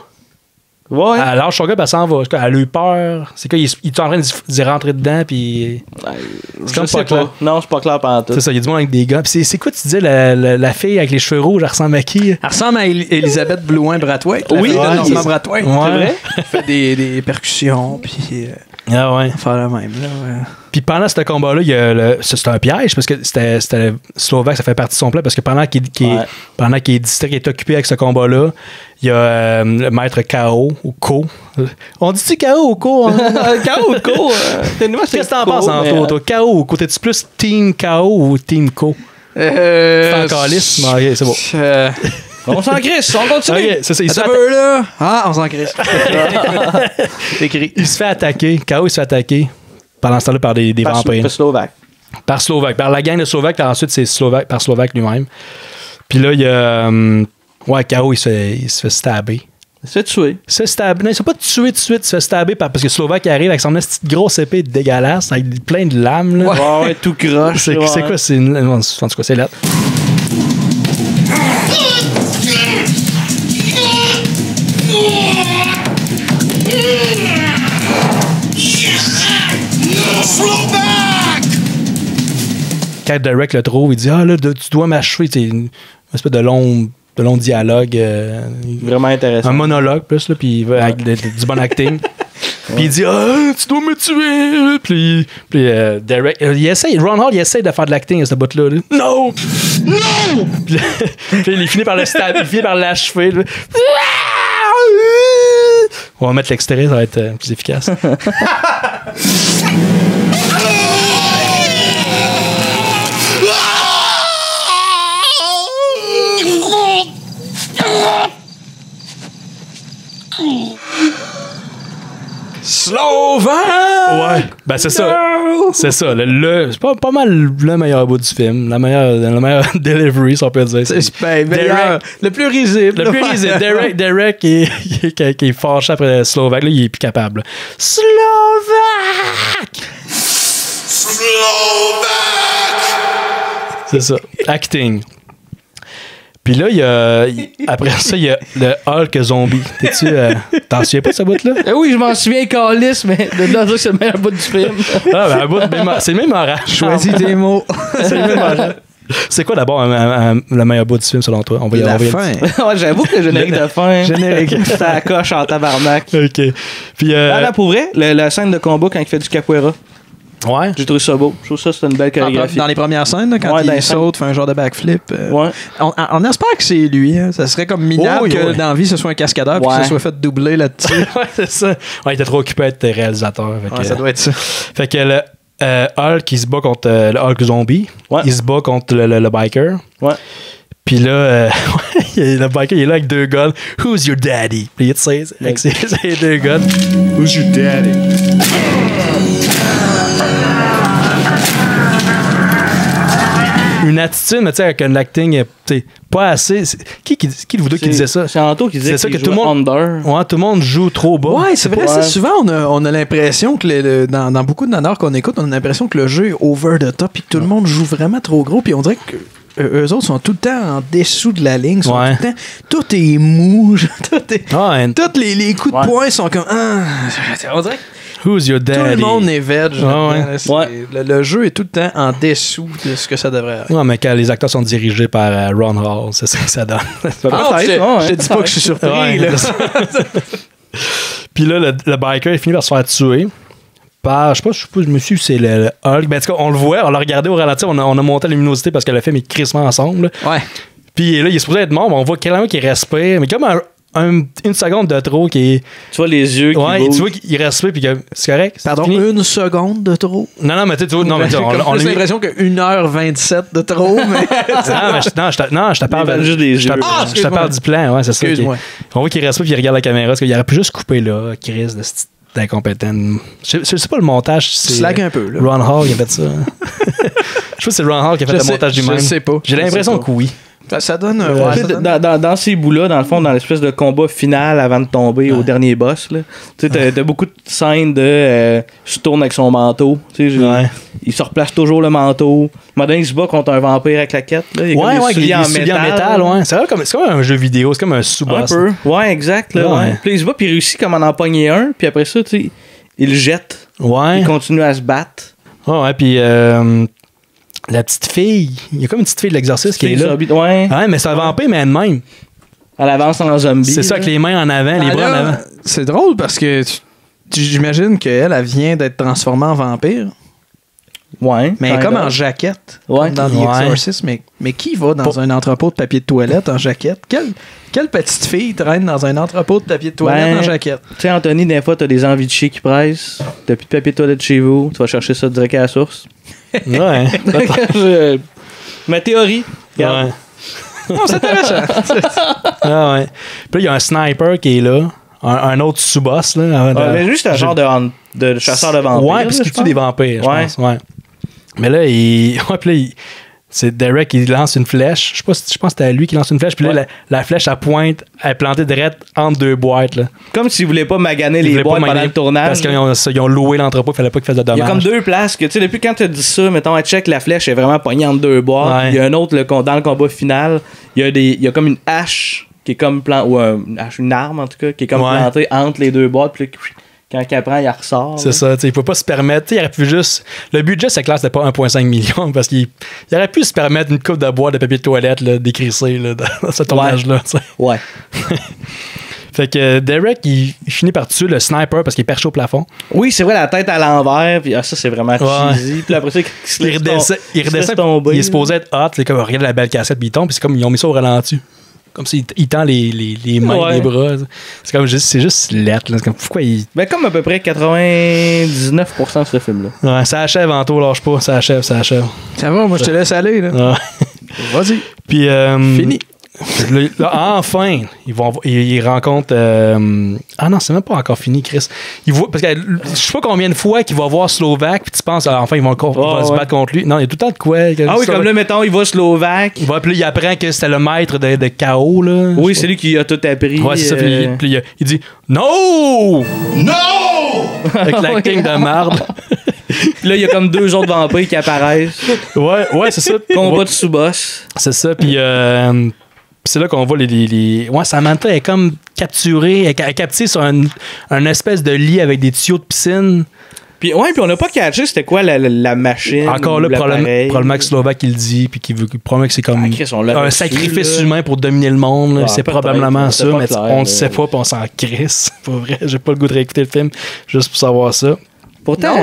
Ouais. Elle lâche son gars, puis elle s'en va. Elle a eu peur. C'est quoi, il est en train d'y rentrer dedans, puis. C'est comme pas clair. Non, c'est pas clair pendant tout. C'est ça, il y a du monde avec des gars. Puis c'est quoi, tu disais, la fille avec les cheveux rouges, elle ressemble à qui? Elle ressemble à Elisabeth Blouin-Brathwaite. Oui, Normand Brathwaite. Ouais. C'est vrai? Elle fait des percussions, puis. Ah ouais. Faire la même, là, ouais. Puis pendant ce combat-là, c'est un piège, parce que c'était Slovak, ça fait partie de son plan, parce que pendant qu'il est distrait, qu'il est occupé avec ce combat-là, il y a le maître K.O. ou Ko. On dit-tu K.O. ou Ko? K.O. ou Ko? Qu'est-ce que t'en penses, Anto, toi? K.O. ou Ko? T'es-tu plus Team K.O. ou Team Ko? C'est encore lisse? Ok, c'est bon. On s'en crisse, on continue. Okay, c'est ça, là. Ah, on s'en crisse. C'est écrit. Il se fait attaquer. K.O. il se fait attaquer. Pendant ce temps-là, par des vampires. Par Slovak. Par la gang de Slovak, puis ensuite, c'est par Slovak lui-même. Puis là, il y a. K.O. il se fait stabber. Il se fait tuer. Il se fait stabber. Non, il ne se fait pas tuer tout de suite. Il se fait stabber parce que Slovak arrive avec son petite grosse épée dégueulasse, avec plein de lames. Là. Ouais, tout croche. C'est quoi? En tout cas, c'est là. Quand Derek le trouve, il dit là, tu dois m'achever. C'est une espèce de long dialogue. Vraiment intéressant. Un monologue, plus, là, puis avec du bon acting. Puis il dit tu dois me tuer. Puis Derek, Ron Hall, il essaie de faire de l'acting à ce bout-là. Là. Non! Non! Puis il finit par le stab, il finit par l'achever. On va mettre l'extrait, ça va être plus efficace. Slovak! Ouais, ben c'est ça. C'est ça. C'est pas mal le meilleur bout du film. La meilleure delivery, si on peut dire. C'est le plus risible. Le plus risible. Derek qui est fâché après Slovak. Là, il est plus capable. Slovak! C'est ça. Acting. Puis là, après ça, il y a le Hulk zombie. T'en souviens pas de ce bout-là? Oui, je m'en souviens, Calis, mais de là, c'est le meilleur bout du film. C'est le même mémorable. Choisis tes mots. C'est le mémorable. C'est quoi d'abord le meilleur bout du film selon toi? On va y la fin. Ouais, j'avoue que le générique de fin. Ça coche en tabarnak. OK. Puis, là, pour vrai, la scène de combat quand il fait du capoeira. Ouais. J'ai trouvé ça beau. Je trouve ça, c'est une belle chorégraphie. Dans les premières scènes, là, quand il saute, fait un genre de backflip. Ouais. On espère que c'est lui. Hein. Ça serait comme minable que dans la vie, ce soit un cascadeur et que ce soit fait doubler là-dessus. Ouais, c'est ça. Ouais, il était trop occupé à être réalisateur. Ça doit être ça. Fait que le Hulk, il se bat contre le Hulk zombie. Ouais. Il se bat contre le biker. Ouais. Puis là, le biker, il est là avec 2 guns. Who's your daddy? Puis il sait, avec ses 2 guns. Who's your daddy? Une attitude, mais tu sais, avec un acting pas assez. Qui de vous deux qui disait ça? C'est Anto qui disait ça que tout le monde. Ouais, tout le monde joue trop bas. Ouais, c'est vrai. Ouais. Souvent, on a l'impression que dans beaucoup de nanars qu'on écoute, on a l'impression que le jeu est over the top et que tout le monde joue vraiment trop gros. Puis on dirait que eux autres sont tout le temps en dessous de la ligne. Sont tout le temps, tout est mou. Tous les coups de poing sont comme. On dirait que. Who's your daddy? Tout le monde est veg. Le jeu est tout le temps en dessous de ce que ça devrait être. Ouais, mais quand les acteurs sont dirigés par Ron Hall, c'est ça que ça donne. Je te dis pas que je suis surpris. Puis là, le biker, il finit par se faire tuer. Je sais pas, je me suis dit c'est le Hulk. Ben, en tout cas, on le voit, on l'a regardé au ralenti, on a monté la luminosité parce que le film est crissement ensemble. Ouais. Puis là, il est supposé être mort, mais on voit clairement qu'il respire. Mais comme une seconde de trop qui est. Tu vois les yeux qui bougent. Tu vois qu'il respire puis que c'est correct. Pardon, une seconde de trop? Non, mais tu vois, on a l'impression que 1h27 de trop, mais. non, je te parle juste des yeux. Je te parle du plan, ouais, c'est ça. Excuse-moi. On voit qu'il respire puis il regarde la caméra parce qu'il aurait pu juste couper là, Chris d'incompétent. Je sais pas le montage. C'est slack un peu, là. Ron Hall qui a fait ça. Je sais pas si c'est Ron Hall qui a fait le montage du même. Je sais pas. J'ai l'impression que oui. Ça donne. Dans ces bouts-là, dans le fond, dans l'espèce de combat final avant de tomber au dernier boss, tu sais, t'as beaucoup de scènes de se tourne avec son manteau. Il se replace toujours le manteau. Modern, il se bat contre un vampire à claquettes. Il est en métal. Ouais. C'est comme un jeu vidéo, c'est comme un sous-boss. Un peu. Ouais, exact. Là, ouais. Puis il se bat, puis il réussit comme à en pogner un. Puis après ça, il le jette. Ouais. Il continue à se battre. Ouais, puis. La petite fille, il y a comme une petite fille de l'exorciste qui est là. Ouais, mais c'est un vampire, mais elle-même. Elle avance en zombie. C'est ça, avec les mains en avant, les bras en avant. C'est drôle parce que j'imagine qu'elle vient d'être transformée en vampire. Ouais. Mais comme en jaquette. Ouais. Dans The Exorcist. Mais qui va dans un entrepôt de papier de toilette en jaquette? Quelle petite fille traîne dans un entrepôt de papier de toilette en jaquette? Tu sais, Anthony, des fois, t'as des envies de chier qui pressent. T'as plus de papier de toilette chez vous. Tu vas chercher ça direct à la source. Ouais. Ma théorie. Ouais. Non, c'est intéressant. Ouais. Puis là, il y a un sniper qui est là. Un autre sous-boss. Là, mais juste un genre de chasseur de vampires. Ouais, parce qu'il tue des vampires, je pense. Ouais. Mais là, c'est Derek qui lance une flèche. Je pense que c'était lui qui lance une flèche. Puis là, la flèche à pointe, elle est plantée direct entre 2 boîtes. Là. Comme s'ils voulaient pas maganer les boîtes pendant le tournage. Parce qu'ils ont loué l'entrepôt, il fallait pas qu'ils fassent de dommages. Il y a comme 2 places que, tu sais, depuis quand tu as dit ça, mettons, check, la flèche est vraiment pognée entre 2 boîtes. Ouais. Il y a un autre, dans le combat final, il y a comme une hache qui est comme une arme en tout cas, qui est comme plantée entre les 2 boîtes. Puis quand il prend, il ressort. C'est ça, il peut pas se permettre. Il aurait pu juste. Le budget, c'est clair, c'était pas 1,5 million parce qu'il aurait pu se permettre une coupe de boîte de papier de toilette décrissée dans ce tournage-là. Ouais. Fait que Derek, il finit par tuer le sniper parce qu'il est perché au plafond. Oui, c'est vrai, la tête à l'envers. Puis ça, c'est vraiment cheesy. Puis après ça, il redescend. Il est supposé être hot. C'est comme regarde la belle cassette, puis il tombe. Puis c'est comme ils ont mis ça au ralenti. Comme s'il tend les mains, les bras. C'est comme c'est juste lettre. C'est comme pourquoi il. Ben comme à peu près 99% de ce film-là. Ouais, ça achève Anto, lâche pas. Ça achève. Ça va, moi je te laisse aller là. Ouais. Vas-y. Puis fini. Là, enfin, ils rencontrent. Ah non, c'est même pas encore fini, Chris. Parce que je sais pas combien de fois qu'il va voir Slovak, puis tu penses, enfin, ils vont se battre contre lui. Non, il y a tout le temps de quoi. Comme là, mettons, il va Slovak. Puis il apprend que c'était le maître de KO. Là, oui, c'est lui qui a tout appris. Ouais, c'est ça. Puis il dit No! Avec l'acting de marde. Puis là, il y a comme 2 autres vampires qui apparaissent. Ouais, c'est ça. Combat de sous-boss. C'est ça, puis. c'est là qu'on voit ouais, Samantha est comme capturée, elle est captivée sur un espèce de lit avec des tuyaux de piscine. Puis on n'a pas catché c'était quoi la machine. Encore là, probablement que Slovak il le dit, puis qu'il veut probablement que c'est comme un sacrifice humain pour dominer le monde. Là. C'est probablement ça, mais on ne sait pas, puis on s'en crisse. Pas vrai, j'ai pas le goût de réécouter le film juste pour savoir ça. Pourtant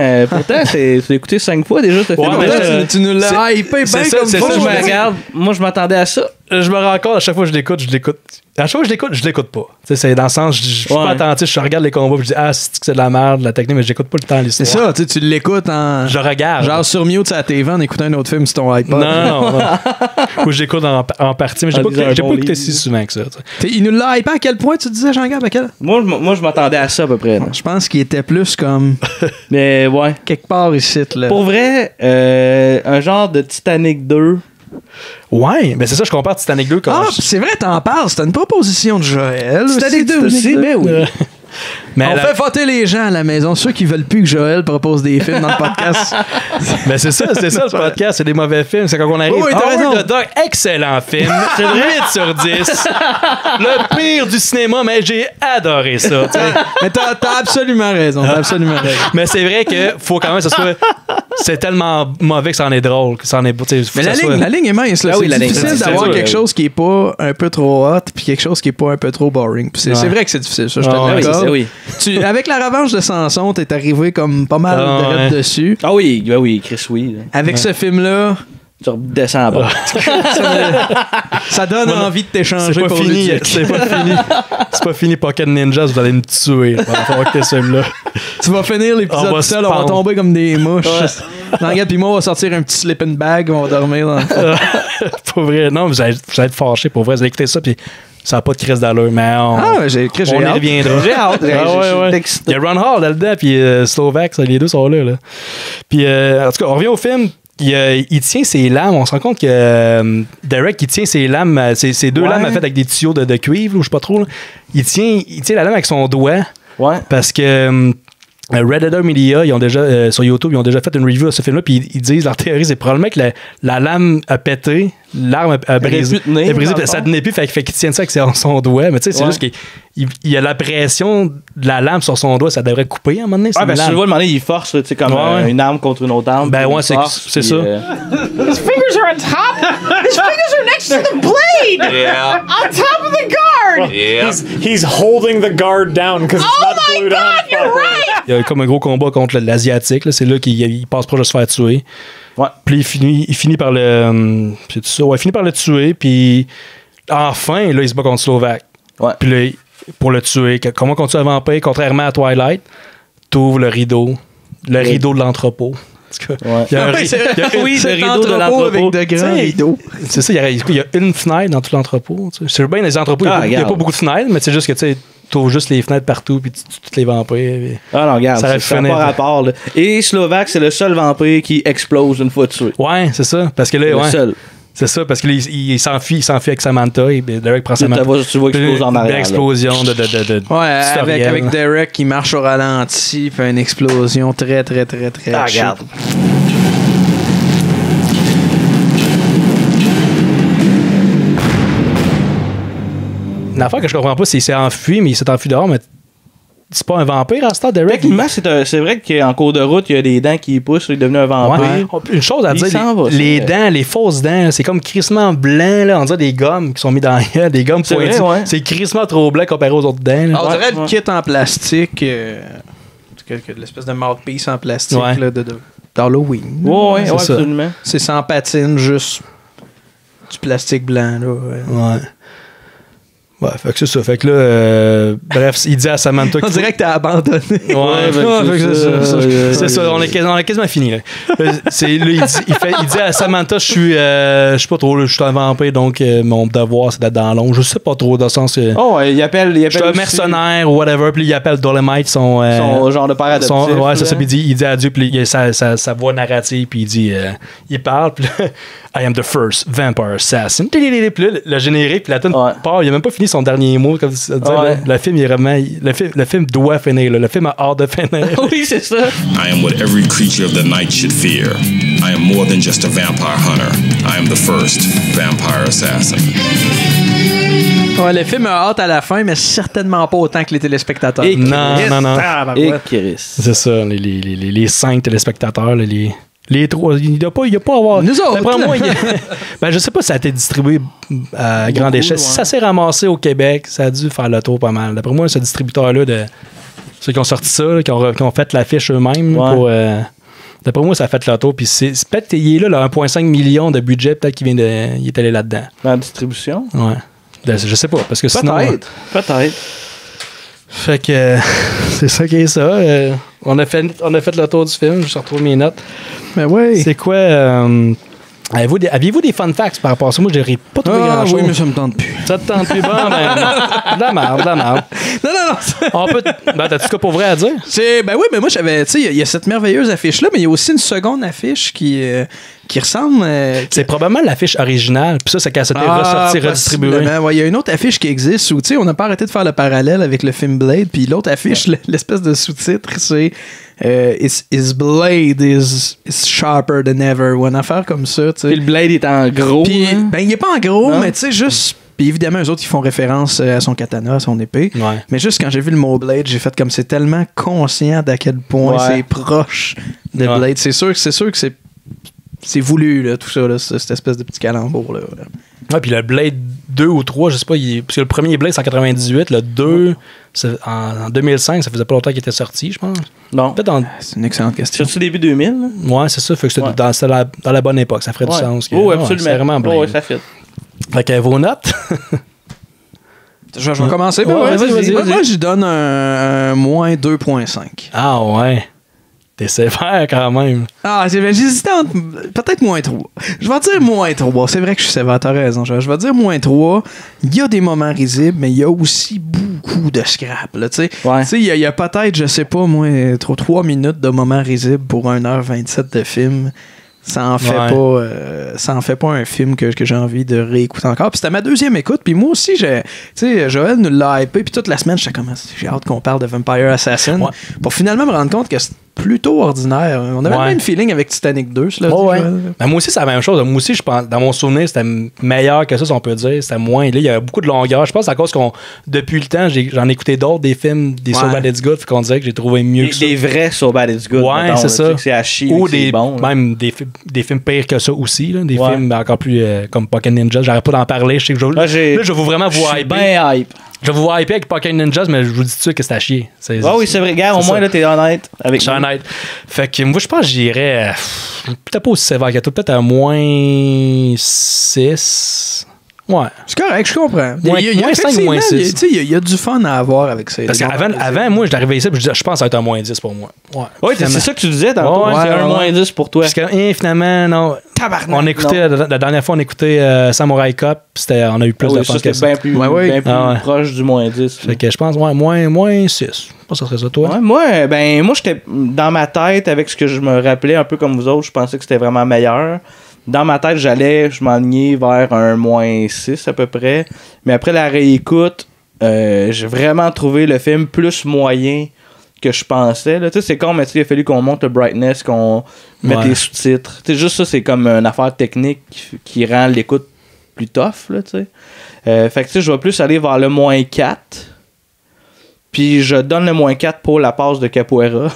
tu l'as écouté 5 fois déjà, ce film. Tu nous l'as hypé bien comme ça. Moi, je m'attendais à ça. Je me rends compte, à chaque fois que je l'écoute. À chaque fois que je l'écoute pas. C'est dans le sens, je suis pas attentif, je regarde les combats, je dis, c'est de la merde, la technique, mais j'écoute pas le temps l'histoire. C'est ça, tu l'écoutes en. Je regarde. Genre sur mute sur la TV en écoutant un autre film sur ton iPod. Non. Ou je l'écoute en partie, mais j'ai pas écouté si souvent que ça. Il nous l'a hypé à quel point tu disais, Jean-Gab, à quel? Moi, je m'attendais à ça à peu près. Je pense qu'il était plus comme. Mais ouais. Quelque part ici, là. Pour vrai, un genre de Titanic 2. Ouais, mais c'est ça, je compare Titanic 2 comme. C'est vrai, t'en parles. C'était une proposition de Joël. Titanic 2 aussi, mais oui. Mais on fait voter les gens à la maison, ceux qui veulent plus que Joël propose des films dans le podcast. Mais c'est ça le podcast, c'est des mauvais films. C'est quand on arrive. Oui, t'as raison. The Dog, excellent film. C'est 8 sur 10. Le pire du cinéma, mais j'ai adoré ça. Mais t'as absolument raison. Mais c'est vrai que faut quand même que ça soit. C'est tellement mauvais que ça en est drôle. Que ça en est, mais la ligne est mince. Là. C'est difficile d'avoir quelque chose qui est pas un peu trop hot puis quelque chose qui est pas un peu trop boring. C'est vrai que c'est difficile. Ça, je te l'accorde. Oui. Avec la revanche de Samson, t'es arrivé comme pas mal dessus. Ah oui, Chris, oui. Là. Avec ce film-là, tu redescends à bas. Ça donne envie de t'échanger. C'est pas fini. C'est pas fini, Pocket Ninjas, vous allez me tuer avec ce film-là. Tu vas finir l'épisode seul, on va tomber comme des mouches. Regarde, puis moi, on va sortir un petit sleeping bag, on va dormir dans le Pour vrai, non, vous allez être fâché, pour vrai, vous allez écouter ça, puis ça n'a pas de crise d'allure, mais on y reviendra. J'ai hâte. Il y a Ron Hall là-dedans, puis Slovak, les deux sont là. Puis, en tout cas, on revient au film. Il tient ses lames. On se rend compte que Derek, il tient ses lames, ses deux lames faites avec des tuyaux de cuivre, ou je sais pas trop. Là. Il tient la lame avec son doigt. Ouais. Parce que Redditor Media, ils ont déjà, sur YouTube, ils ont déjà fait une review de ce film-là, puis ils disent, leur théorie, c'est probablement que la lame a pété, l'arme a brisé, ça tenait plus, fait qu'il tienne ça avec son doigt. Mais tu sais, c'est juste qu'il y a la pression de la lame sur son doigt, ça devrait couper à un moment donné. Tu le vois, à un moment donné, il force, tu sais, comme une arme contre une autre arme. Ben ouais, c'est ça. His fingers are on top. His fingers are next to the blade. Yeah. On top of the guard. Yeah. He's holding the guard down because it's not glued on. Oh my God, you're right. Il y a comme un gros combat contre l'Asiatique. C'est là qu'il passe proche de se faire tuer. Ouais. Puis il finit par le. C'est tout ça. Ouais, il finit par le tuer. Puis enfin, là, il se bat contre Slovak. Ouais. Puis là, pour le tuer, comment on tue un vampire, contrairement à Twilight, t'ouvres le rideau. Le rideau de l'entrepôt. Ouais. Il y a un rideau de l'entrepôt avec de grands rideaux. C'est ça, il y a une fenêtre dans tout l'entrepôt. C'est bien, les entrepôts, il n'y a pas beaucoup de fenêtres, mais c'est juste que tu ouvres juste les fenêtres partout puis tu toutes les vampires. Ah non, regarde, ça n'a pas rapport. Là. Et Slovak, c'est le seul vampire qui explose une fois tué. Ouais, c'est ça. Parce que là, le seul. C'est ça, parce qu'il s'enfuit avec Samantha et Derek prend Samantha. Tu vois exploser en arrière. Une explosion de ouais, avec Derek qui marche au ralenti, fait une explosion très, très, très, très. Ah, regarde. Une affaire que je comprends pas, c'est qu'il s'est enfui, mais il s'est enfui dehors, mais c'est pas un vampire à ce temps, Derek? Techniquement, c'est vrai qu'en cours de route, il y a des dents qui poussent, il est devenu un vampire. Ouais. Une chose à dire, les dents, les fausses dents, c'est comme crissement blanc, là, on dirait des gommes qui sont mis dans la gueule, des gommes pointues. Ouais. C'est crissement trop blanc comparé aux autres dents. On dirait le kit en plastique, l'espèce de mouthpiece en plastique là, d'Halloween. Ouais, absolument. C'est sans patine, juste du plastique blanc. Là, ouais. Ouais, fait que c'est ça. Fait que là, bref, il dit à Samantha. On dirait que t'as abandonné. Ouais, c'est ça. On a quasiment fini. Là. Il dit à Samantha, je suis pas trop, je suis un vampire, donc mon devoir c'est d'être dans l'ombre. Je sais pas trop, dans le sens. Il appelle. Je suis un mercenaire ou whatever, puis il appelle Dolomite, son genre de père adoptif. Ouais, c'est ça. Puis il dit adieu, puis il a sa voix narrative, puis il dit, il parle, puis là, I am the first vampire assassin. Puis là, le générique, puis la tune part, il a même pas fini son dernier mot, comme ça. Le film, il est vraiment. Le film doit finir, là. Le film a hâte de finir. Oui, c'est ça. I am what every creature of the night should fear. I am more than just a vampire hunter. I am the first vampire assassin. Ouais, le film a hâte à la fin, mais certainement pas autant que les téléspectateurs. Et non. Et Chris. C'est ça, les 5 téléspectateurs, là, les 3. Il n'y a pas à avoir. Nous autres. D'après moi, ben, je sais pas si ça a été distribué à grande échelle. Si ça s'est ramassé au Québec, ça a dû faire le tour pas mal. D'après moi, ce distributeur-là, ceux qui ont sorti ça, là, qui ont fait l'affiche eux-mêmes, d'après moi, ça a fait le tour. Puis peut-être qu'il est là, 1,5 million de budget, peut-être qu'il il est allé là-dedans. Dans la distribution? Ouais. Je sais pas, parce que sinon... Peut-être. Fait que c'est ça qui est ça. On a fait le tour du film. Je retrouve mes notes. Mais oui. C'est quoi... aviez-vous des fun facts par rapport à ça? Moi, je n'aurais pas trouvé grand-chose. Oui, mais ça me tente plus. Ça te tente plus? Bon, de la merde. Non. On peut... t'as-tu quoi pour vrai à dire? Ben oui, mais moi, j'avais... Tu sais, il y a cette merveilleuse affiche-là, mais il y a aussi une seconde affiche qui ressemble... C'est probablement l'affiche originale. Puis ça, c'est quand c'était ressorti, redistribué. Il y a une autre affiche qui existe où, tu sais, on n'a pas arrêté de faire le parallèle avec le film Blade, puis l'autre affiche, l'espèce de sous-titre, c'est... His blade is sharper than ever, ou une affaire comme ça, tu sais. Puis le blade est en gros. Puis, ben, il est pas en gros, mais tu sais, juste... Puis évidemment, eux autres, ils font référence à son katana, à son épée. Ouais. Mais juste quand j'ai vu le mot blade, j'ai fait comme c'est tellement conscient d'à quel point c'est proche de blade. C'est sûr que c'est voulu, là, tout ça, là, cette espèce de petit calembour, là. Ouais, puis le Blade 2 ou 3, je sais pas, parce que le premier Blade, c'est en 98, le 2, en 2005, ça faisait pas longtemps qu'il était sorti, je pense. Non. C'est une excellente question. C'est-tu début 2000? Là? Ouais, c'est ça, fait que c'était dans la bonne époque, ça ferait du sens. Oui, absolument. C'est vraiment Blade. Oui, ça fait. Fait que vos notes... Je vais commencer. Vas-y. Moi, je donne un moins 2.5. Ah ouais. T'es sévère quand même. Ah, j'hésitais entre peut-être moins 3. Je vais dire moins 3. C'est vrai que je suis sévère, t'as raison. Je vais dire moins 3. Il y a des moments risibles, mais il y a aussi beaucoup de scrap. Il y a peut-être, je sais pas, moi, 3 minutes de moments risibles pour 1h27 de film. Ça en fait pas un film que j'ai envie de réécouter encore. Puis c'était ma deuxième écoute. Puis moi aussi, Joël nous l'a hypé. Puis toute la semaine, j'étais comme, j'ai hâte qu'on parle de Vampire Assassin. Ouais. Pour finalement me rendre compte que c'est plutôt ordinaire. On avait le même feeling avec Titanic 2. Ben, moi aussi, c'est la même chose. Moi aussi, je pense, dans mon souvenir, c'était meilleur que ça, si on peut dire. C'était moins. Là, il y avait beaucoup de longueur. Je pense à cause depuis le temps, j'en ai écouté d'autres, des films, des So Bad It's Good, fait qu'on dirait que j'ai trouvé mieux que ça. Des vrais So Bad It's Good. Ouais, c'est ça. C'est à chier. Ou même des films pires que ça aussi. Là, des films encore plus comme Pocket Ninja. J'arrête pas d'en parler. Je sais que là, je veux vraiment vous hyper. Ben hype. Je vais vous hyper avec Pocket Ninjas, mais je vous dis tout de suite que c'est à chier. Oui, c'est vrai. Regarde, au moins, là, t'es honnête avec moi. Je suis honnête. Fait que moi, je pense que j'irais peut-être pas aussi sévère que toi, peut-être à moins 6. Ouais. C'est correct, je comprends. Moins 5 ou moins 6. Il y a du fun à avoir avec ça. Parce qu'avant, moi, j'arrivais ici et je pense que ça va être un moins 10 pour moi. Ouais, c'est ça que tu disais tantôt. C'est un moins 10 pour toi. Parce que finalement, non. On écoutait, la dernière fois, on écoutait Samurai Cop. On a eu plus de fun que ça. C'était bien plus proche du moins 10. Fait que je pense, moins 6. Je pense que ça serait ça, toi. Ouais, moi, j'étais dans ma tête avec ce que je me rappelais, un peu comme vous autres, je pensais que c'était vraiment meilleur. Dans ma tête, je m'enlignais vers un moins 6 à peu près. Mais après la réécoute, j'ai vraiment trouvé le film plus moyen que je pensais. Là. C'est con, mais il a fallu qu'on monte le brightness, qu'on mette les sous-titres. Juste ça, c'est comme une affaire technique qui rend l'écoute plus tough. Là, fait que je vais plus aller vers le moins 4. Puis je donne le moins 4 pour la passe de Capoeira.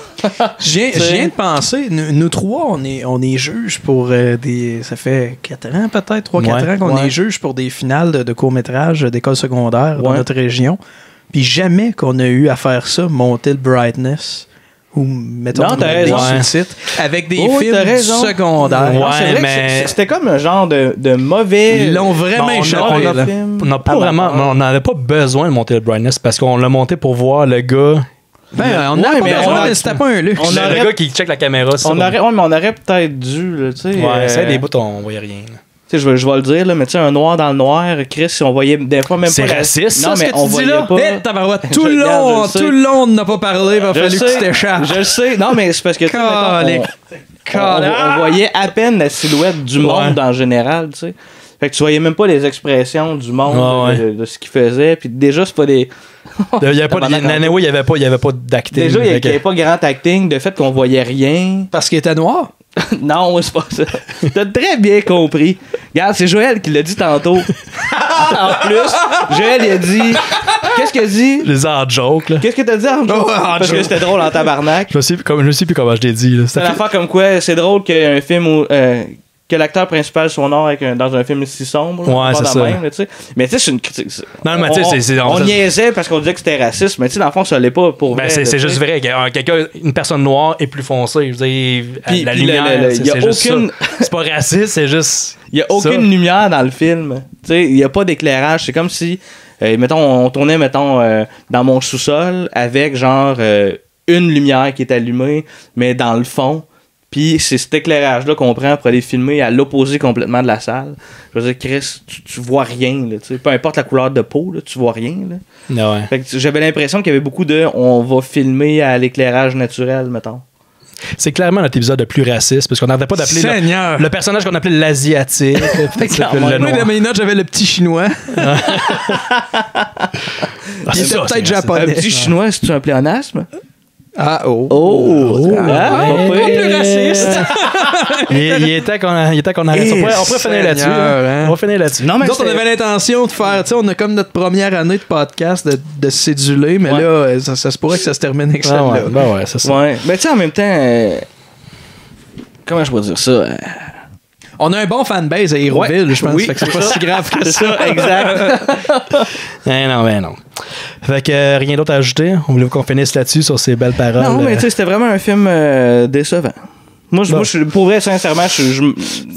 Je viens de penser, nous trois, on est juges pour ça fait 4 ans peut-être, 3-4 ans qu'on est juges pour des finales de courts-métrages d'école secondaire dans notre région. Puis jamais qu'on a eu à faire ça, monter le brightness ou mettons des sous-titres avec des films secondaires. C'est vrai que c'était comme un genre de mauvais. Ils l'ont vraiment échappé. On n'avait pas besoin de monter le brightness parce qu'on l'a monté pour voir le gars. C'était pas un luxe. Le gars qui check la caméra. Mais on aurait peut-être dû. C'est des bouts, on voyait rien. Je vais le dire, là, mais tu sais, un noir dans le noir, Chris, si on voyait des fois même pas. C'est raciste, non, mais on voyait pas. Tout le long, on n'a pas parlé, il a fallu que tu t'échappes. Je le sais. Non, mais c'est parce que on voyait à peine la silhouette du monde en général, tu sais. Fait que tu voyais même pas les expressions du monde de ce qu'il faisait. Puis déjà, c'est pas des. Il n'y avait pas d'acting. Déjà, il n'y avait pas grand acting, de fait qu'on voyait rien. Parce qu'il était noir? Non, c'est pas ça. T'as très bien compris. Regarde, c'est Joël qui l'a dit tantôt. En plus, Joël, il a dit... Qu'est-ce qu'il a dit? Je les ai en joke, là. Qu'est-ce que t'as dit en joke? Parce que c'était drôle en tabarnak. Je sais plus comment je l'ai dit, là. C'est une affaire comme quoi, c'est drôle qu'un film où... que l'acteur principal soit noir dans un film si sombre. Ouais, c'est ça. Même, mais tu sais, c'est une critique. Non, mais tu sais, on niaisait parce qu'on disait que c'était raciste, mais tu sais, dans le fond, ça l'est pas pour vrai. C'est juste vrai. Une personne noire est plus foncée. Je veux dire, la lumière, c'est juste aucune... ça. C'est pas raciste, c'est juste. Il y a aucune lumière dans le film. Tu sais, il y a pas d'éclairage. C'est comme si, mettons, on tournait, dans mon sous-sol avec genre une lumière qui est allumée, mais dans le fond. Puis c'est cet éclairage-là qu'on prend pour aller filmer à l'opposé complètement de la salle. Je veux dire, Chris, tu vois rien. Là, peu importe la couleur de peau, là, tu vois rien. Là. Ouais. Fait que j'avais l'impression qu'il y avait beaucoup de on va filmer à l'éclairage naturel, mettons. C'est clairement notre épisode le plus raciste, parce qu'on n'arrêtait pas d'appeler le personnage qu'on appelait l'Asiatique. Dans mes notes, j'avais le petit chinois. Il était peut-être japonais. Un petit chinois, c'est-tu un pléonasme? Ah, pas plus raciste. Il était qu'on arrête ça. On pourrait finir là-dessus. On va finir là-dessus. Non, mais on avait l'intention de faire, tu sais, on a comme notre première année de podcast de séduler, mais là, ça se pourrait que ça se termine avec ça. Ouais, c'est ça. Ouais. Mais tu sais, en même temps, comment je pourrais dire ça? On a un bon fanbase à Hérouville, je pense. Fait que c'est pas si grave que ça. Exact. non. Fait que rien d'autre à ajouter. On voulait qu'on finisse là-dessus sur ces belles paroles. Non, mais tu sais, c'était vraiment un film décevant. Moi, pour vrai, sincèrement,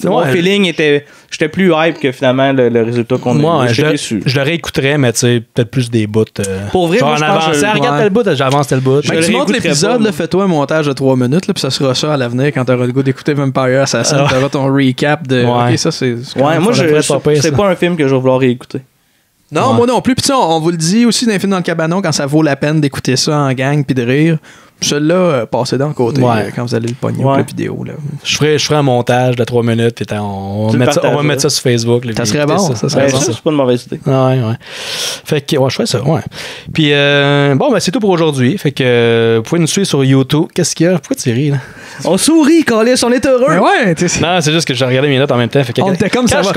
mon feeling était... J'étais plus hype que finalement le résultat qu'on a eu. Je le réécouterais, mais tu sais, peut-être plus des bouts. Pour vrai, moi, je pense que... Regarde tel bout, j'avance tel bout. Tu montes l'épisode, fais-toi un montage de 3 minutes, puis ça sera ça à l'avenir quand t'auras le goût d'écouter Vampire Assassin. T'auras ton recap de... Ok, ça, c'est... Ouais, moi, c'est pas un film que je vais vouloir réécouter. Non, moi non plus. Puis on vous le dit aussi dans les films dans le cabanon, quand ça vaut la peine d'écouter ça en gang puis de rire. Celui-là, passez dans le côté quand vous allez le pogner la vidéo. Là. Je ferai un montage de 3 minutes puis on va mettre ça sur Facebook. Ça serait bon. Ça serait bon. C'est pas une mauvaise idée. Ouais. Fait que, je ferais ça, Puis, c'est tout pour aujourd'hui. Fait que, vous pouvez nous suivre sur YouTube. Qu'est-ce qu'il y a? Pourquoi tu ris, là? On sourit, Calis, on est heureux. Mais non, c'est juste que j'ai regardé mes notes en même temps. Fait que on était comme ça va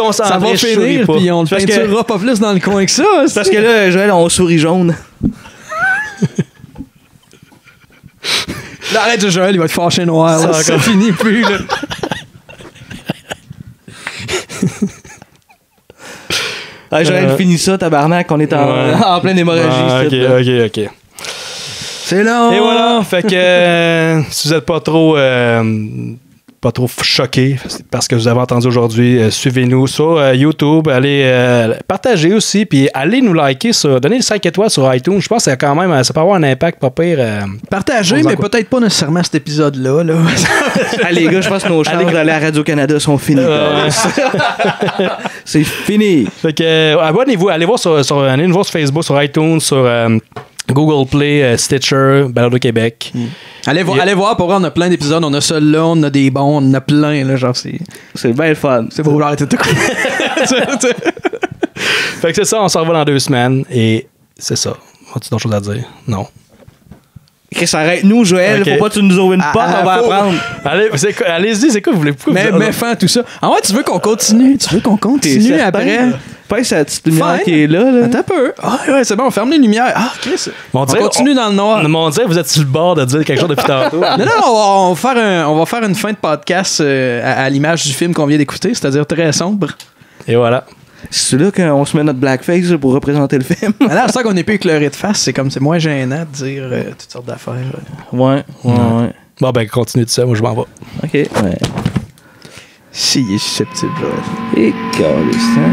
finir, puis on le peinturera pas plus dans le coin que ça. Parce que là, Joël, on sourit jaune. Là, arrête, Joël, il va être fâché noir. Là, ça finit plus. Là. Joël, finis ça, tabarnak. On est en pleine hémorragie. Ok. C'est long. Et voilà. Fait que si vous n'êtes pas trop choqués parce que vous avez entendu aujourd'hui, suivez-nous sur YouTube, allez partager aussi, puis allez nous liker, donnez 5 étoiles sur iTunes. Je pense que ça peut avoir un impact pas pire. Partagez, mais peut-être pas nécessairement cet épisode-là. Là. Les gars, je pense que nos chances d'aller à Radio-Canada sont finies. C'est fini. Fait que abonnez-vous, allez nous voir sur Facebook, sur iTunes, sur Google Play, Stitcher, Balado Québec. Allez voir, pour vrai, on a plein d'épisodes. On a celui-là, on a des bons, on a plein. Là, genre, c'est bien le fun. C'est beau, arrêtez de Fait que c'est ça, on s'en va dans 2 semaines. Et c'est ça. As-tu d'autres choses à dire? Non. Chris, arrête-nous, Joël. Faut pas que tu nous ouvres une porte, on va apprendre. Allez-y, c'est quoi vous voulez? Mais fin tout ça. Ah ouais, tu veux qu'on continue? Après? Pas cette petite lumière qui est là. Attends un peu. Ah ouais, c'est bon, on ferme les lumières. Ah, Chris. On continue dans le noir. On dirait que vous êtes sur le bord de dire quelque chose depuis tantôt. Non, on va faire une fin de podcast à l'image du film qu'on vient d'écouter, c'est-à-dire très sombre. Et voilà. C'est là qu'on se met notre blackface pour représenter le film. Alors, c'est ça qu'on n'est plus écleuré de face, c'est moins gênant de dire toutes sortes d'affaires. Ouais. Bon, ben, continue de ça, moi je m'en vais. Ok, ouais. Si, il est susceptible. Et caliste, hein?